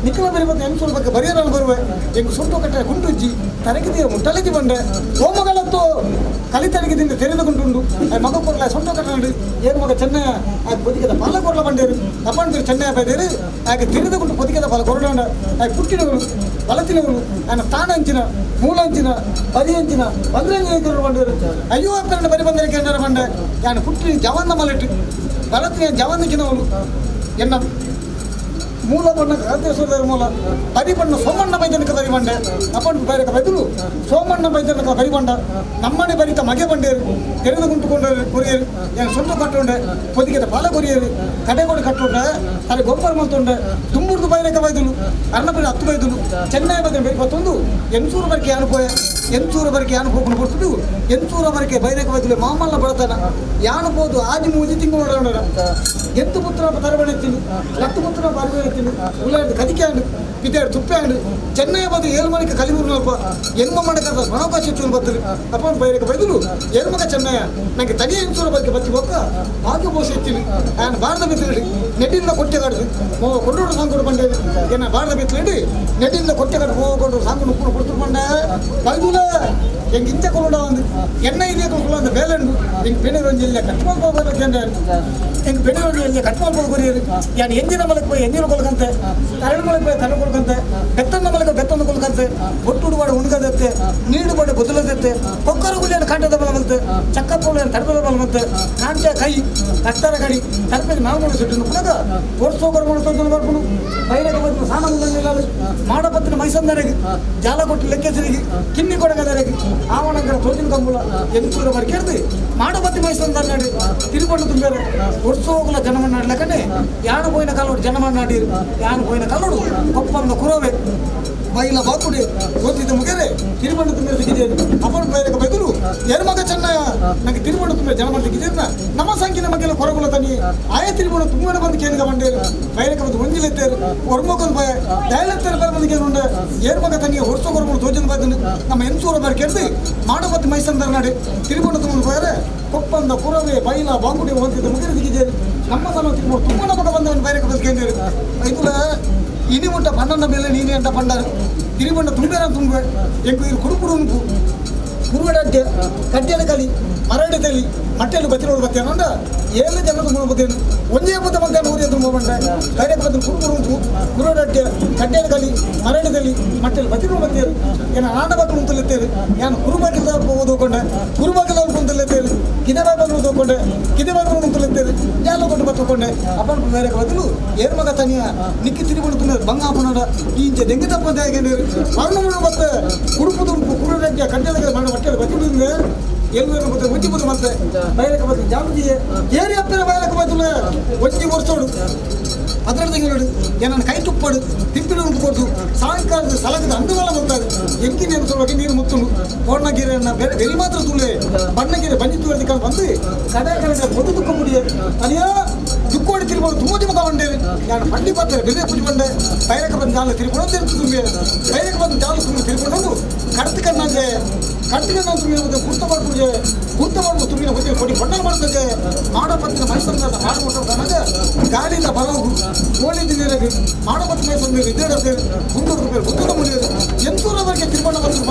ನಿಕ್ಕಲ ಬೆರಿ ಬತ್ತು ಎನ್ಸೂರ ಬಗ್ಗೆ ಬರೆಯೋಣ ಬರುವೆ ಎಂಗೆ ಸುಟ್ಟು ಕಟ್ಟೆ ಕುಂಟುಜ್ಜಿ ತರಗಿದೀರ ಮುಟ್ಟಲಗಿ ಬಂಡೆ ಓಮಗಳತ್ತು ಕಲಿ ತರಗಿದಿಂದ ತೆರೆದುಕೊಂಡುಂಡು ಮಗ ಕೊರಲ ಸೊಂಟು ಕಟ್ಟಂಡು ಏನು ಮಗ ಚೆನ್ನೈ ಆಗ ಬದುಕಿದ ಪಾಲ ಕೊರಲ ಬಂಡೇರು ಅಪ್ಪಂದಿರು ಚೆನ್ನೈ ಬೈದೇರು ಆಗ ತೆರೆದುಕೊಂಡು ಬದುಕಿದ ಪಾಲ ಕೊರಡಂಡ ಆಗ ಪುಟ್ಟಿನವರು ಬಲತಿನವರು ఆయన ಸ್ಥಾನ ಹಂಚಿನ ಮೂಲ ಹಂಚಿನ ಪರಿ ಹಂಚಿನ ಬಂದ್ರೆ ಬಂಡೇರು ಅಯ್ಯೋ ಅಪ್ಪನ ಬರಿ ಬಂದರೆ ಕೇಂದ್ರ ಬಂಡೆ ఆయన ಪುಟ್ಟಿ ಜವಾನ್ನ ಮಲೆಟ್ಟು ಬಲತಿನ ಜವಾನ್ನಕ್ಕಿನವಳು ಎನ್ನ ಮೂಲ ಬಣ್ಣ ರಾಜೇಶ್ವರ ಮೂಲ ಪರಿಬಣ್ಣ ಸೋಮಣ್ಣ ಬೈದನಕ ಬರಿಬಂಡೆ ಅಪ್ಪನ ಬೈರಕ ಬೈದಲು ಸೋಮಣ್ಣ ಬೈದನಕ ಬರಿಬಂಡ ನಮ್ಮನೆ ಬರಿತ ಮಗೆ ಬಂಡೇರು ತೆರೆದು ಗುಂಟುಕೊಂಡ ಕೊರಿಯರು ಏನು ಸೊಂಟು ಕಟ್ಟುಂಡೆ పొదిగిದ ಪಾಲ ಕೊರಿಯರು ಕಡೆಗೋಡು ಕಟ್ಟುಂಡೆ ಅಲ್ಲಿ ಗೊಬ್ಬರ ಮಂತುಂಡೆ ತುಂಬುರ್ದು ಬೈರಕ ಬೈದಲು ಅರ್ಣಪುರ ಹತ್ತು ಬೈದಲು ಚೆನ್ನೈ ಬೈದ ಬೇರೆ ಬತ್ತೊಂದು ಎಂಚೂರು ಬರಕೆ ಅನುಭವ ಎಂಚೂರು ಬರಕೆ ಅನುಭವ ಕೊಡ್ತಿದ್ದು ಎಂಚೂರ ಬರಕೆ ಬೈರಕ ಬೈದಲು ಮಾಮಲ್ಲ ಬಡತನ ಯಾನುಬೋದು ಆಜಿ ಮೂಜಿ ತಿಂಗಳು ನೋಡೋಣ ಎತ್ತು ಪುತ್ರ ತರಬೇತಿ ಲತ್ತು ಪುತ್ರ ಬರಬೇತಿ ಉಳ್ಳಾಡಿ ಕದಿಕಾಂಡು ಬಿದ್ದಾಡು ತುಪ್ಪಾಂಡು ಚೆನ್ನೈ ಬದು ಏಳು ಮಣಿಕ ಕಲಿಮೂರ್ನಪ್ಪ ಎನ್ಮ ಮಣಕ ಮನೋಕಾಶ ಚೂರು ಬತ್ತರು ಅಪ್ಪ ಬೈರಕ ಬೈದಲು ಏಳು ಮಗ ಚೆನ್ನಯ ನನಗೆ ತಡಿ ಎಂಚೂರ ಬಗ್ಗೆ ಬತ್ತಿ ಹೋಗ ಭಾಗ್ಯ ಬೋಸ ಇತ್ತೀನಿ ನಾನು ಬಾರದ ಬಿತ್ತಲಿಡಿ ನೆಡ್ಡಿಂದ ಕೊಟ್ಟೆಗಾಡ್ದು ಕೊಂಡೋಡು ಸಾಂಗುಡು ಬಂಡೆ ಏನ ಬಾರದ ಬಿತ್ತಲಿಡಿ ನೆಡ್ಡಿಂದ ಕೊಟ್ಟೆಗಾಡು ಹೋಗೊಂಡು ಸಾಂಗುಡು ಉಪ್ಪು ಕೊಡ್ತು ಬಂಡೆ ಬೈದುಲ ಎಂಗೆ ಇಂಚ ಕೊಲ್ಲಡ ಒಂದು ಎಣ್ಣೆ ಇದೆಯಾ ಕೊಲ್ಲ ಅಂತ ಬೇಲೆಂಡು ಎಂಗೆ ಬೆಣ್ಣೆ ಇಲ್ಲ ಕಟ್ಮಾಲ್ ಹೋಗೋದಕ್ಕೆ ಎಂಗೆ ಬೆಣ್ಣೆ ಕಟ್ಮಾಲ್ ಕೊರಿಯರು ಯಾನು ಎಂಜಿನ ಮಲಕ್ಕೆ போய் ಎಂಜಿನ ಕೊಲ್ಕಂತೆ ತರಳು ಮಲಕ್ಕೆ போய் ತರಳು ಕೊಲ್ಕಂತೆ ಬೆತ್ತನ್ನ ಮಲಕ್ಕೆ ಬೆತ್ತನ್ನು ಕೊಲ್ಕಂತೆ ಒಟ್ಟುಡು ಬಾಡ ಉಣ್ಗದತ್ತೆ ನೀಡು ಬಾಡ ಬದಲದತ್ತೆ ಕೊಕ್ಕರ ಗುಳಿಯನ್ನು ಕಾಂಟದ ಬಲ ಬಂತೆ ಚಕ್ಕಪ್ಪುಳಿಯನ್ನು ತಡಪದ ಬಲ ಬಂತೆ ಕಾಂಟೆ ಕೈ ಕತ್ತರ ಕಡಿ ತರಪೇದು ನಾವು ನೋಡಿ ಸುಟ್ಟು ಪುನಗ ಓಡಿಸೋಕರು ಮಾಡ್ಕೊಂಡು ಬರ್ಕೊಂಡು ಬೈರಕ ಬಂದು ಸಾನ ಮುಂದಿಲ್ಲ ಮಾಡಪತ್ತಿನ ಮೈಸಂದರೆಗೆ ಜಾಲ ಕೊಟ್ಟು ಲೆಕ್ಕೆಸರಿಗೆ ಕಿನ್ನಿ ಕೊಡಗದರೆಗೆ ಆವಣಗಳ ತೋಜಿನ ಕಂಬುಳ ಎಂಚೂರ ಬರ್ ಕೇಳ್ದು ಮಾಡಪತ್ತಿ ಮೈಸಂದರ್ ನಾಡಿ ತಿರುಪಣ್ಣು ತುಂಬೇರು ಒಡ್ಸೋಗಲ ಜನಮನ್ನಾಡ್ಲಕ್ಕನೆ ಯಾನು ಪೋಯಿನ ಕಲ್ಲೋಡು ಜನಮನ್ನಾಡಿರು ಯಾನು ಪೋಯಿನ ಕಲ್ಲೋಡು ಕೊಪ್ಪಂಗ ಕುರವೆ ಬೈಲ ಬಾಕುಡಿ ಓದಿದ ಮುಗಿರೆ ತಿರುಮಣ್ಣ ತುಂಬ ಸಿಕ್ಕಿದ್ದೇನೆ ಅಪ್ಪನ ಬೈರಕ ಬೈದರು ಎರಡು ಮಗ ಚೆನ್ನಯ ನನಗೆ ತಿರುಮಣ್ಣ ತುಂಬ ಜನ ಸಿಕ್ಕಿದ್ದೇನೆ ನಮ್ಮ ಸಂಖ್ಯೆ ನಮಗೆಲ್ಲ ಕೊರಗುಲ ತನಿ ಆಯ ತಿರುಮಣ್ಣ ತುಂಬ ಬಂದು ಕೇಂದ್ರ ಬಂಡೇರು ಬೈರಕ ಬಂದು ಒಂಜಿಲೆತ್ತೇರು ಹೊರಮೊಗೊಂದು ಭಯ ದಯಲೆತ್ತರ ಬರ ಬಂದು ಕೇಂದ್ರ ಏರು ಮಗ ತನಿಗೆ ಹೊರಸೋ ಕೊರಗುಲು ತೋಜನ ಬಂದು ನಮ್ಮ ಎಂಚೂರ ಬಾರಿ ಕೇಳಿದು ಮಾಡಬತ್ತಿ ಮೈಸಂದರ ನಾಡಿ ತಿರುಮಣ್ಣ ತುಂಬ ಬಯರೆ ಕೊಪ್ಪಂದ ಕುರವೆ ಬೈಲ ಬಾಂಗುಡಿ ಓದಿದ ಮುಗಿರೆ ಸಿಕ್ಕಿದ್ದೇನೆ ನಮ್ಮ ಸಲ ತಿರುಮಣ್ಣ ತುಂಬ ಮಗ ಬಂದವನು ಬೈರಕ ಬಂದು ಕೇಂದ್ರ ಐದುಲ ಇನಿ ಮುಟ್ಟ ಪನ್ನೊಂದ ಮೇಲೆ ನೀನೇ ಅಂತ ಪಂಡಾರು ತಿರುಮಣ್ಣ ತುಂಬೇರ ತುಂಬ ಎಂಕು ಇದು ಕುರುಕುಡು ಉಂಟು ಕುರುಗಡಡ್ಡೆ ಕಡ್ಡೆಲ ಕಲಿ ಮರಡೆ ತಲಿ ಮಟ್ಟೆಲು ಬತ್ತಿರೋಡು ಬತ್ತೇನು ಅಂಡ ಏಳು ಜನ ತುಂಬ ಬತ್ತೇನು ಒಂದೇ ಬತ್ತ ಮಧ್ಯಾಹ್ನ ಊರಿಯ ತುಂಬ ಬಂಡೆ ಬೈರಕ ಬಂದು ಕುರುಕುಡು ಉಂಟು ಕುರುಗಡಡ್ಡೆ ಕಡ್ಡೆಲ ಕಲಿ ಮರಡೆ ತಲಿ ಮಟ್ಟೆಲು ಬತ್ತಿರೋಡು ಬತ್ತೇರು ಏನು ಆನ ಬತ್ತು ಉಂತಲೆತ್ತೇರು ಏನು ಕುರುಬಾಗಿಲ ಓದೋಕೊಂಡೆ ಕುರುಬಾಗಿಲ ಉಂತಲೆತ್ತೇರು ಕಿದೆ ಬಾಗಿಲು ಓದೋಕೊಂಡೆ ಕಿದೆ ಬಾಗಿಲು ಉಂತಲೆತ್ತೇರು ಜಾಲ ಕೊಟ್ಟು ಬತ್ತ ತಗೊಂಡೆ ಅಪ್ಪನ ಬೇರೆ ಬದಲು ಏರ್ ಮಗ ತನಿಯ ನಿಕ್ಕಿ ತಿರುಗಿ ಬಂಗ ಅಪ್ಪನಡ ಈಂಚೆ ದೆಂಗಿ ತಪ್ಪಂತ ಮರಣ ಮತ್ತೆ ಕುಡುಪು ತುಡುಪು ಕುರುಡಕ್ಕೆ ಕಡ್ಡದ ಮರಣ ಬಟ್ಟೆ ಬಚ್ಚಿಬಿಡಿದ್ರೆ ಎಲ್ಲರೂ ಮತ್ತೆ ಉಜ್ಜಿ ಬುದು ಮತ್ತೆ ಬಯಲಕ್ಕೆ ಬರ್ತದೆ ಜಾಮದಿಯೇ ಏರಿ ಅಪ್ಪನ ಬಯಲಕ್ಕೆ ಬರ್ತಲ್ಲ ಒಜ್ಜಿ ಒರ್ಸೋಡು ಅದರ ತೆಗೆದು ಏನನ್ನು ಕೈ ತುಪ್ಪಡು ತಿಪ್ಪಿನ ಕೊಡ್ತು ಸಾಯಂಕಾಲದ ಸಲಗದ ಅಂದುಗಳ ಬರ್ತಾರೆ ಎಂಕಿನ ಸಲುವಾಗಿ ನೀರು ಮುತ್ತುಂಡು ಕೋಣಗಿರಿಯನ್ನು ಬೇರೆ ಬೆರಿ ಮಾತ್ರ ತುಳೆ ಬಣ್ಣಗಿರಿ ಬಂಜಿ ತುಳಿದ ಬಂದು ಕಡೆ ಕಡೆ ಮೊದಲು ತುಕ್ಕ ಮುಡಿಯ ಅನಿಯ ದುಕ್ಕೋಡಿ ತಿರುಬೋದು ತುಂಬ ದಿನ ಬಂಡೆ ನಾನು ಬಂಡಿ ಬರ್ತಾರೆ ಬೆಲೆ ಪುಡಿ ಬಂಡೆ ಬೈರಕ್ಕೆ ಬಂದು ಜಾಲ ತಿರುಕೊಂಡು ತುಂಬಿ ಬೈರಕ್ಕೆ ಬಂದು ಜಾಲ ತುಂಬ ತಿರುಕೊಂಡು ಕಡ್ತಿ ಕಣ್ಣಂಗೆ ತುಂಬಿನ ಕುರ್ತ ಮಾಡ್ಬಿಡ್ಗೆ ಕುರ್ತ ಮಾಡ್ಬೋದು ತುಂಬಿನ ಬಗ್ಗೆ ಕೊಡಿ ಬಣ್ಣ ಮಾಡ್ತದೆ ಮಾಡೋ ಪತ್ತಿನ ಮೈಸೂರಿನ ಮಾಡಿಬಿಟ್ಟು ಗಾಡಿಯಿಂದ ಬರೋದು ಕೋಳಿದ ನೀರಿಗೆ ಮಾಡೋ ಪತ್ತಿ ಮೈಸೂರಿನ ಇದ್ದೇಳತ್ತೆ 300 ರೂಪಾಯಿ ಗುತ್ತದ ಮುಡಿಯೋದು 800ವರೆಗೆ ತಿರುಮಣ ಬಂದು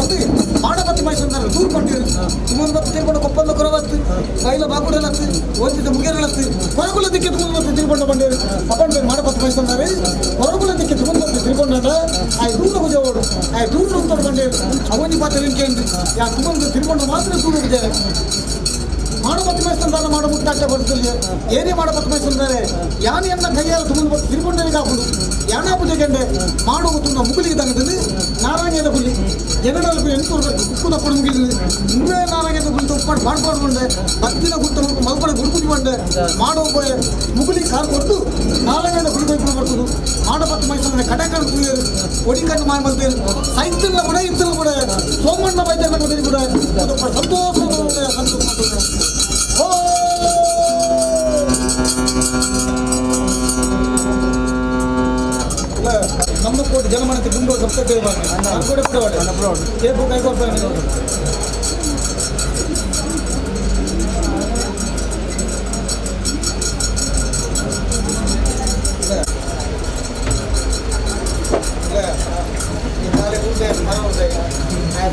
ಮಾಡೋ ಪತ್ತಿ ಮೈಸೂರಿನ ದೂರ ಕೊಟ್ಟಿರು ಇನ್ನೊಂದು ಬತ್ತು ತಿರುಮಣ ಕೊಪ್ಪಂದು ಕೊರವತ್ತು ಕೈಲ ಬಾಗುಡಲತ್ತು ಓದಿದ ಮುಗಿಯರಳತ್ತು ಕೊರಗುಲ ದಿಕ್ಕೆ ತುಂಬ ಬತ್ತು ತಿರುಮಣ ಬಂದಿರು ಅಪ್ಪಂಡು ಮಾಡೋ ಪತ್ತಿ ಮೈಸೂರಿನಾರೆ ಕೊರಗುಲ ದಿಕ್ಕೆ ತುಂಬ ಬತ್ತು ತಿರುಕೊಂಡ ಆ ದೂರ ಹೋಗೋಡು ಆ ದೂರ ಉಂಟು ಬಂದಿರು ಅವನಿ ಪಾತ್ರ ಕೇಂದ್ರ ಯಾ ತುಂಬ ತಿರುಮಣ ಮಾತ್ರ ದೂರ ಹೋಗಿದ್ದಾರೆ ಮಾಡೋ ಪತ್ತಿ ಮೈಸೂರಿನ ಮಾಡೋ ಮುಟ್ಟಾಟ ಬರ್ತದೆ ಏನೇ ಮಾಡೋ ಪತ್ತಿ ಮೈಸೂರಿನಾರೆ ಯಾನೆಯನ್ನ ಕೈಯಾರ ತುಂಬ ತಿರುಕೊಂಡರಿಗೆ ಹಾಕುದು ಯಾನ ಪೂಜೆಗೆ ಮಾಡುವ ತುಂಬ ಮುಗುಲಿಗೆ ತಂಗದಲ್ಲಿ ನಾರಾಯಣದ ಹುಲಿ ಜನರಲ್ಲಿ 800 ಉಪ್ಪುದ ಪುಡಿ ಮುಗಿಲಿ ಮುಂದೆ ನಾರಾಯಣದ ಹುಲಿ ಉಪ್ಪಾಡು ಮಾಡ್ಕೊಂಡೆ ಹತ್ತಿನ ಗುಟ್ಟ ಮಲ್ಪಡೆ ಗುರುಪುಜಿ ಬಂಡೆ ಮಾಡೋ ಮುಗುಲಿ ಕಾಲು ಕೊಟ್ಟು ನಾರಾಯಣದ ಹುಲಿ ಬೈಕೊಂಡು ಬರ್ತದೆ ಮಾಡೋ ಪತ್ತಿ ಮೈಸೂರಿನ ಕಡೆ ಕಣ್ಣು ಒಡಿ ಕಣ್ಣು ಮಾಡಿ ಬಂತೇನೆ ಸೈತಿಲ್ಲ ಕೂಡ ಇತ್ತಲ್ಲ ಕೂಡ ಸೋಮಣ್ಣ ಬೈತ ಕೂಡ ಸಂತೋಷ ನಮ್ಮ ಕೋಟಿ ಜನಮನಕ್ಕೆ ತುಂಬ ಸಪ್ತೇ ಕೂಡ ಕೇಬು ಕೈಗೊಳ್ತಾರೆ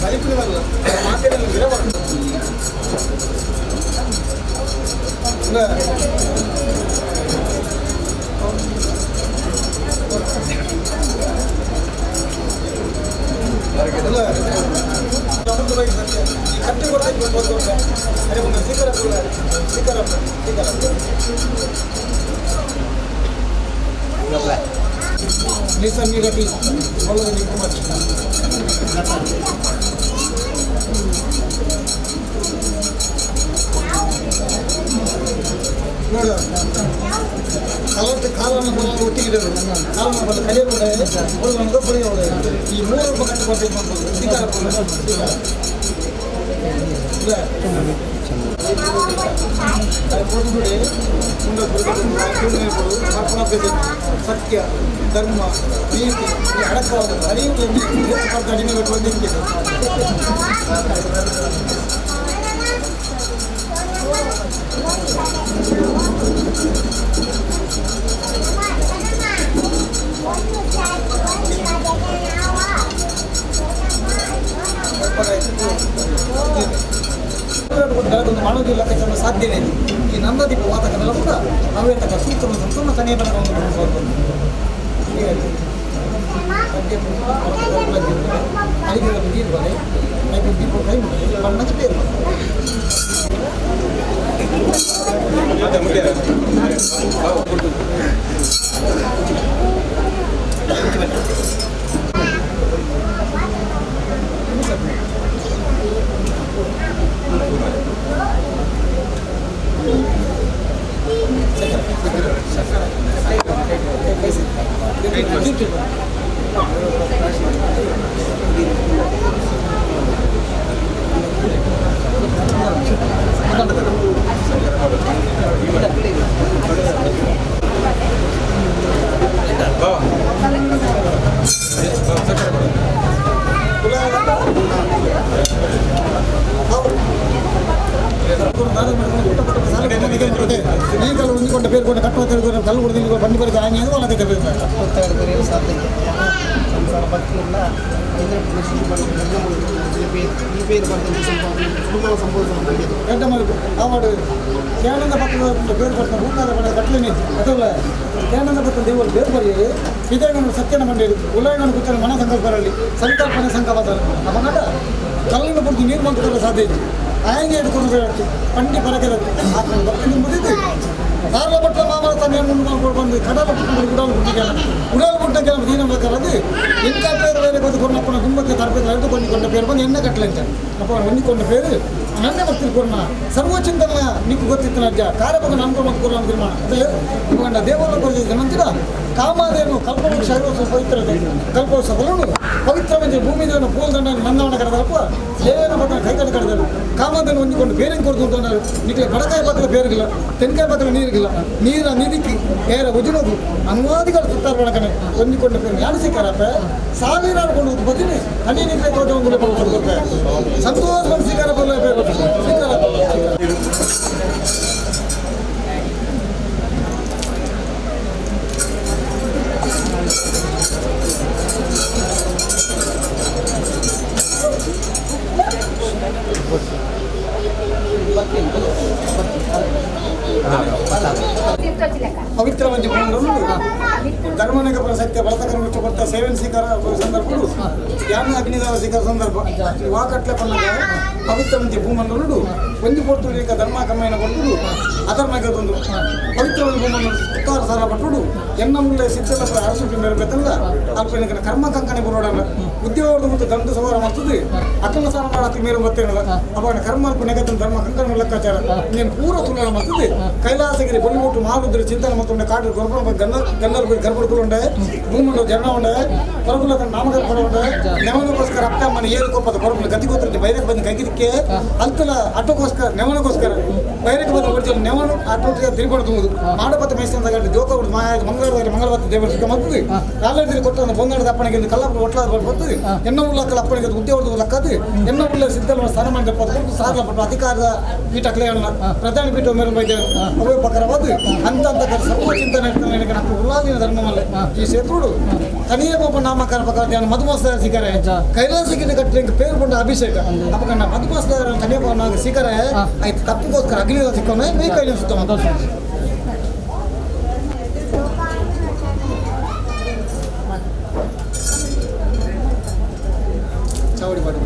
ಬಲಿಪಿನವಲ್ಲ ಮಾತಿನಲ್ಲಿ ಗಿಡಬಾರ್ದು ಈ ಕಟ್ಟಿ ಕೊಡ್ತಾ ಅರೆ ಒಂದು ಸಿಕ್ಕರ Listen me that is following too much. ನೋಡು ಕಾಲವನ್ನು ಬರೋದು ಒಟ್ಟಿಗಿಡೋದು ಕಾಲನ್ನು ಬರೋದು ಕಲಿಯೋದು ಒಂದು ಪಡೆಯೋದು ಈ 3 ರೂಪಾಯಿ ಕಟ್ಟು ಕೊಟ್ಟು ಮಾಡ್ಬೋದು ಅಧಿಕಾರ ಕೊಟ್ಟುಬಿಡಿ ಮುಂದೆ ಸತ್ಯ ಧರ್ಮ ನೀತಿ ಅಡಕವಾದ ಅರಿಯುವುದನ್ನು ಹೆಚ್ಚು ಕಡಿಮೆ ಬಂದಿದೆ ಒಂದು ಮಾಡೋದಿಲ್ಲ ಕೆಲಸ ಸಾಧ್ಯವೇ ಈ ನಂದದೀಪ ವಾತಕದಲ್ಲ ಕೂಡ ನಾವೇ ತಕ್ಕ ಸೂತ್ರ ಸಂಪೂರ್ಣ ತನೆಯ ಬಲವನ್ನು ಅಡಿಗೆ ನೀರು ಬರೆ ಐದು ದೀಪ ಕೈ ಬಣ್ಣಕ್ಕೆ ಬೇರೆ ಈಗಲೂ ಹೊಂದಿಕೊಂಡ ಬೇರ್ಕೊಂಡು ಕಟ್ಟುವ ತೆಗೆದು ಕಲ್ಲು ಹೊಡೆದು ಬಂದು ಬರೀ ಆನೆ ಅದು ಒಳಗೆ ತೆಗೆದು ಸಾಧ್ಯತೆ ಸಂಸಾರ ಭಕ್ತಿಯಿಂದ ಗಡ್ಡ ಮಾಡಿ ಆವಾಡು ಕೇಳಂದ ಪಕ್ಕದ ಬೇರು ಬರ್ತಾನೆ ಊಟದ ಮನೆ ಕಟ್ಲಿನಿ ಅದಲ್ಲ ಕೇಳಂದ ಪಕ್ಕ ದೇವರು ಬೇರು ಬರೀ ಇದೇಗನು ಸತ್ಯನ ಮಂಡಿ ಉಲ್ಲಂಘನ ಕೂತಲ್ಲಿ ಮನ ಸಂಕಲ್ಪರಲ್ಲಿ ಸಂಕಲ್ಪನೆ ಸಂಕಲ್ಪ ಅವನಟ ಕಲ್ಲಿನ ಬುಡ್ದು ನೀರು ಮಾಡ್ಕೊಳ್ಳೋ ಸಾಧ್ಯ ಇದೆ ಆಯಂಗೆ ಹಿಡ್ಕೊಂಡು ಬೇಡಕ್ಕೆ ಪಂಡಿ ಪರಕೆ ಹಾಕೊಂಡು ಬರ್ತೀನಿ ಮುಗಿದು ಸಾರ್ಲ ಪಟ್ಟ ಮಾಮರ ತನ್ನ ಮುಂದೆ ಮಾಡ್ಕೊಂಡು ಬಂದು ಕಡಲ ಪುಟ್ಟ ಉಡಾಲು ಪುಟ್ಟ ಕೆಲವು ದೀನ ಬೇಕಾರದು ಎಂಕ ಪೇರು ಬೇರೆ ಬಂದು ಕೊನ್ನಪ್ಪನ ದುಂಬಕ್ಕೆ ತರಬೇತಿ ಅರಿದು ಕೊಂಡಿಕೊಂಡ ಪೇರು ಬಂದು ಎಣ್ಣೆ ಕಟ್ಟಲೆ ಅಂತ ಅಪ್ಪ ಹೊಂದಿಕೊಂಡ ಪೇರು ನನ್ನೇ ಬರ್ತೀನಿ ಕೊರ್ನ ಸರ್ವಚಿಂತನ ನಿಕ್ಕು ಗೊತ್ತಿತ್ತು ನಜ್ಜ ಕಾರ್ಯಭಾಗ ನಂಬ್ಕೊಂಡು ಮತ್ತು ಕೊರ್ಲ ನಿರ್ಮಾಣ ಅದೇ ಇವಾಗ ದೇವಾಲಯ ಕೊಡ್ತಿದ್ದೆ ನಂತರ ಕಾಮಾದೇನು ಕಲ್ಪವೃಕ್ಷ ಐರೋತ್ಸವ ಪವಿತ್ರತೆ ಕಲ್ಪೋತ್ಸವಗಳನ್ನು ಪವಿತ್ರವಾಗಿ ಭೂಮಿ ದೇವನ ಪೂಲ್ದಂಡ ಮಂದವನ ಕರೆದಪ್ಪ ದೇವನ ಬದಲ ಕೈಕಟ್ಟು ಕರೆದರು ಕಾಮಾದೇನು ಹೊಂದಿಕೊಂಡು ಬೇರೆ ಕೊಡ್ತು ಅಂತಂದರು ನಿಕ್ಲೆ ಬಡಕಾಯಿ ಬದಲು ಬೇರಿಗಿಲ್ಲ ತೆನ್ಕಾಯಿ ಬದಲು ನೀರಿಗಿಲ್ಲ ನೀರ ನಿಧಿಕ್ಕಿ ಬೇರೆ ಉಜಿನೋದು ಅನುವಾದಿಗಳ ಸುತ್ತಾರ ಒಳಗನೆ ಹೊಂದಿಕೊಂಡ ಬೇರೆ ಯಾರು ಸಿಕ್ಕಾರಪ್ಪ ಸಾವಿರಾರು ಕೊಂಡು ಬದಿನಿ ಹನಿ ನಿಂತೆ ತೋಟ ಒಂದು ಕೊಡ್ತಾರೆ ಸಂತೋಷ ಬಂದು ಸಿಕ್ಕಾರ ಬಲ್ಲ ಬೇರೆ ಸಿಕ್ಕಾರ ಪವಿತ್ರ ಮಂಜು ಧರ್ಮನಗ ಪ್ರಸಕ್ತಿ ಬಳತಕರ ಬಿಟ್ಟು ಕೊಟ್ಟ ಸೇವೆನ ಸ್ವೀಕಾರ ಸಂದರ್ಭಗಳು ಯಾನ ಅಗ್ನಿದಾರ ಸ್ವೀಕಾರ ಸಂದರ್ಭ ವಾಕಟ್ಲೆ ಪನ್ನಗ ಪವಿತ್ರ ಮಂಜು ಭೂಮಂಡಲುಡು ಒಂದು ಕೊಟ್ಟು ಈಗ ಧರ್ಮ ಕಮ್ಮೆಯನ್ನು ಕೊಟ್ಟು ಅಧರ್ಮಕ್ಕೆ ಒಂದು ಪವಿತ್ರ ಮಂಜು ಭೂಮಂಡಲ ಉತ್ತಾರ ಸಾರ ಪಟ್ಟುಡು ಎನ್ನ ಮುಂದೆ ಸಿದ್ಧಲ ಅರಸುಟಿ ಮೇರಬೇಕಲ್ಲ ಅಲ್ಪನಿಗೆ ಕರ್ಮ ಕಂಕಣೆ ಬರೋಡಲ್ಲ ಉದ್ಯೋಗದ ಮತ್ತು ದಂಡ ಸವಾರ ಮಾಡ್ತದೆ ಅಕ್ಕನ ಸಾರ ಮಾಡಕ್ಕೆ ಮೇರೆ ಬರ್ತೇನಲ್ಲ ಅವಾಗ ಕರ್ಮ ಅಲ್ಪ ನೆಗತನ ಧರ್ಮ ಕಂಕಣ ಲೆಕ್ಕಾಚಾರ ನೀನು ಪೂರ ತುಲನ ಮಾಡ್ತದೆ ಕೈಲಾಸಗಿರಿ ಬಲಿಮುಟ್ಟು ಮಾರುದ್ರ ಚಿಂತನೆ ಮತ್ತು ಕಾಡು ಗೊರಬ ಗಂಧರ್ ಗರ್ಭಗಳು ಉಂಡೆ ಭೂಮಂಡ ಜನ ಉಂಡೆ ಕೊರಬುಲ ನಾಮಕರ್ಪಣ ಉಂಡೆ ನೆವನಗೋಸ್ಕರ ಅಪ್ಪ ಮನೆ ಏರುಕೊಪ್ಪದ ಕೊರಬುಲ ಗತಿ ಗೊತ್ತಿರುತ್ತೆ ಬೈರಕ್ಕೆ ಬಂದು ಕೈಗಿದಕ್ಕೆ ಅಂತಲ ಆಟೋಗೋಸ್ಕರ ನೆವನಗೋಸ್ಕರ ಬೈರಕ್ಕೆ ಬಂದು ಹೊಡ್ತೀವಿ ನೆವನು ಆಟೋಟಿಗೆ ತಿರುಗಿಕೊಡ್ಬೋದು ಮಾಡಬತ್ತ ಮೈಸಂದ ಗಂಟೆ ಜೋಕ ಬಿಟ್ಟು ಮಂಗಳವಾರ ದೇವರ ಸಿಕ್ಕ ಮತ್ತದು ಕಾಲೇಜಲ್ಲಿ ಕೊಟ್ಟ ಬೊಂದಾಡದ ಅಪ್ಪಣಿಗೆ ಕಲ್ಲಾಪುರ ಒಟ್ಲಾದ ಬರ್ತದೆ ಎನ್ನ ಉಳ್ಳಕ್ಕಲ್ಲ ಅಪ್ಪಣಿಗೆ ಉದ್ಯೋಗದ ಲಕ್ಕದು ಎನ್ನ ಉಳ್ಳ ಸಿದ್ಧನ ಸ್ಥಾನ ಮಾಡಿದ ಸಾರ್ಲ ಪಟ್ಟು ಅಧಿಕಾರದ ಪೀಠ ಕ್ಲೇಯನ್ನ ಪ್ರಧಾನ ಪೀಠ ಮೇಲೆ ಬೈದೇವೆ ಅವೇ ಪ್ರಕಾರವಾದ ಅಂತ ಸರ್ವ ಚಿಂತನೆ ನಮ್ಮ ಉಲ್ಲಾದಿನ ಧರ್ಮವಲ್ಲೇ ಈ ಸೇತುಡು ತನಿಯ ಪಾಪ ನಾಮಕರ ಪ್ರಕಾರ ಮಧುಮಾಸ ಸಿಕ್ಕರೆ ಕೈಲಾಸಗಿರಿ ಕಟ್ಟಲಿಕ್ಕೆ ಪೇರು ಬಂದ ಅಭಿಷೇಕ ಅಪ್ಪ ನಾ ಮಧುಮಾಸ ತನಿಯ ಪಾಪ ಸಿಕ್ಕರೆ ಆಯ್ತು ತಪ್ಪಿಗೋಸ್ಕರ ಅಗ್ಲಿ ಸಿಕ್ಕೋನೆ ಮೇ ಕೈ ಸುತ್ತ ಚಾವಡಿ ಪಾಟಿ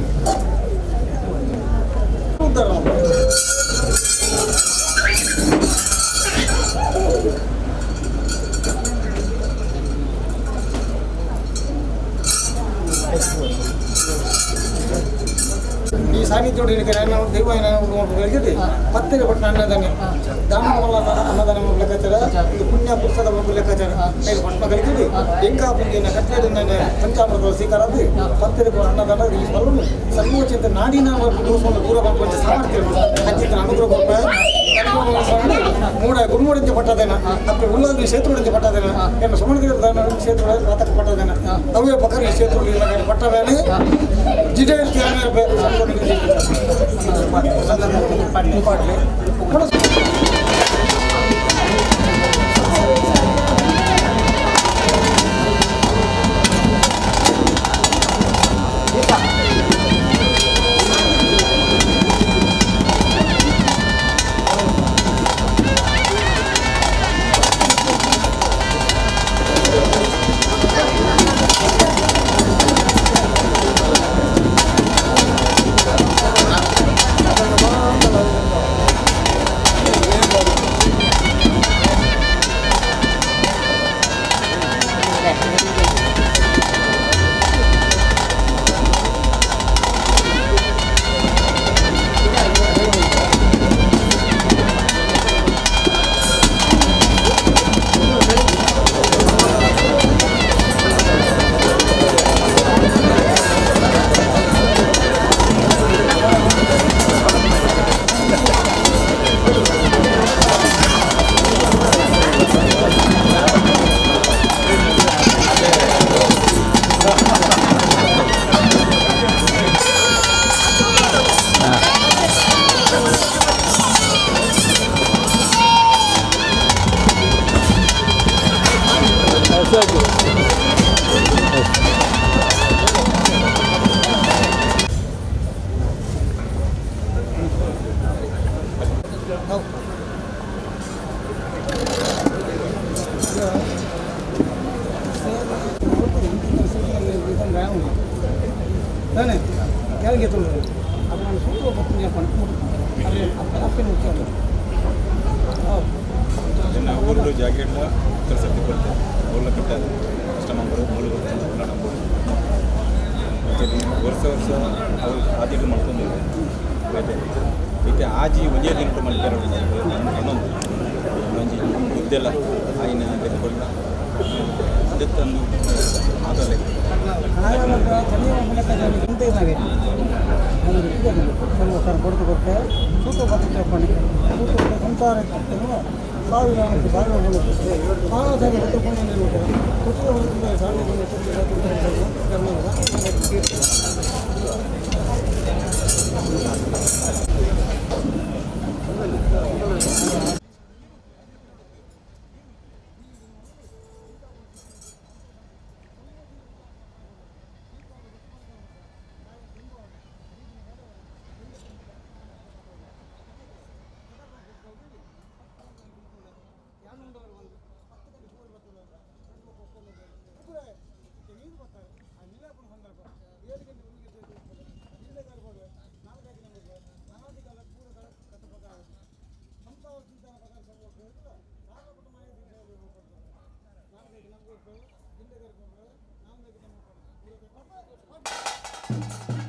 ಈ ಸಾನ್ನಿಧ್ಯೋಡು ನಾವು ದೈವ ಹೇಳಿದೆ ಪತ್ತೆಗೆ ಪಟ್ಟಣ ಅನ್ನದಾನೆ ದಾನವಲ್ಲ ಅನ್ನದಾನ ಲೆಕ್ಕಾಚಾರ ಇದು ಪುಣ್ಯ ಪುಸ್ತಕ ಲೆಕ್ಕಾಚಾರ ಐದು ಪಟ್ಟಣ ಕಲಿತಿದೆ ಎಂಕಾ ಪುಣ್ಯನ ಕಟ್ಟಲೆ ಪಂಚಾಮೃತ ಸ್ವೀಕಾರ ಪತ್ತೆಗೆ ಅನ್ನದಾನ ಈ ಬಲನು ಸರ್ವೋಚಿತ ನಾಡಿನ ದೋಷವನ್ನು ದೂರ ಬಂದ ಸಾಮರ್ಥ್ಯ ಹಂಚಿನ ಅನುಗ್ರಹ ಕೊಟ್ಟ ಮೂಡ ಗುರುಮೂಡಿಂದ ಪಟ್ಟದೇನ ಅಪ್ಪ ಉಳ್ಳಾದಿ ಕ್ಷೇತ್ರದಿಂದ ಪಟ್ಟದೇನ ಏನು ಸುಮಣದೇವ ಕ್ಷೇತ್ರ ಪಾತಕ ಪಟ್ಟದೇನ ಅವೇ ಪ್ರಕಾರ ಈ ಕ್ಷೇತ್ರ ಪಟ್ಟವೇನೆ ಜಿಡೆ Dane, kaya gitu loh. Aku nang suatu apa punya pan, ada apa yang muncul. Oh, ಇದನ್ನು ಊರು ಜಾಕೆಟ್ ಉತ್ತರಸಕ್ತಿ ಬರುತ್ತೆ ಅವ್ರ ಕಟ್ಟಾರೆ ಕಷ್ಟ ನಂಬರು ಮೂರು ಬರುತ್ತೆ ಎಲ್ಲ ನಂಬರು ಮತ್ತು ವರ್ಷ ಅವ್ರು ಆದಿಗಳು ಮಾಡ್ಕೊಂಡಿದ್ದಾರೆ ಆಯ್ತು ಮತ್ತೆ ಆಜಿ ಒಂದೇ ದಿನ ಮಾಡ್ತಾರೆ ಇನ್ನೊಂದು ಉದ್ದೆಲ್ಲ ಆಯಿನ ಬೆಳ್ಕೊಳ್ಳ ಅದತ್ತಂದು ಮಾತಾಡಲಿ ಕೊಡ್ತು ಕೊಟ್ಟೆ ಸೂತ ಬತ್ತ ತಗೊಂಡು ಸೂತ ಸಂಸಾರ ಸಾವಿರ Thank you.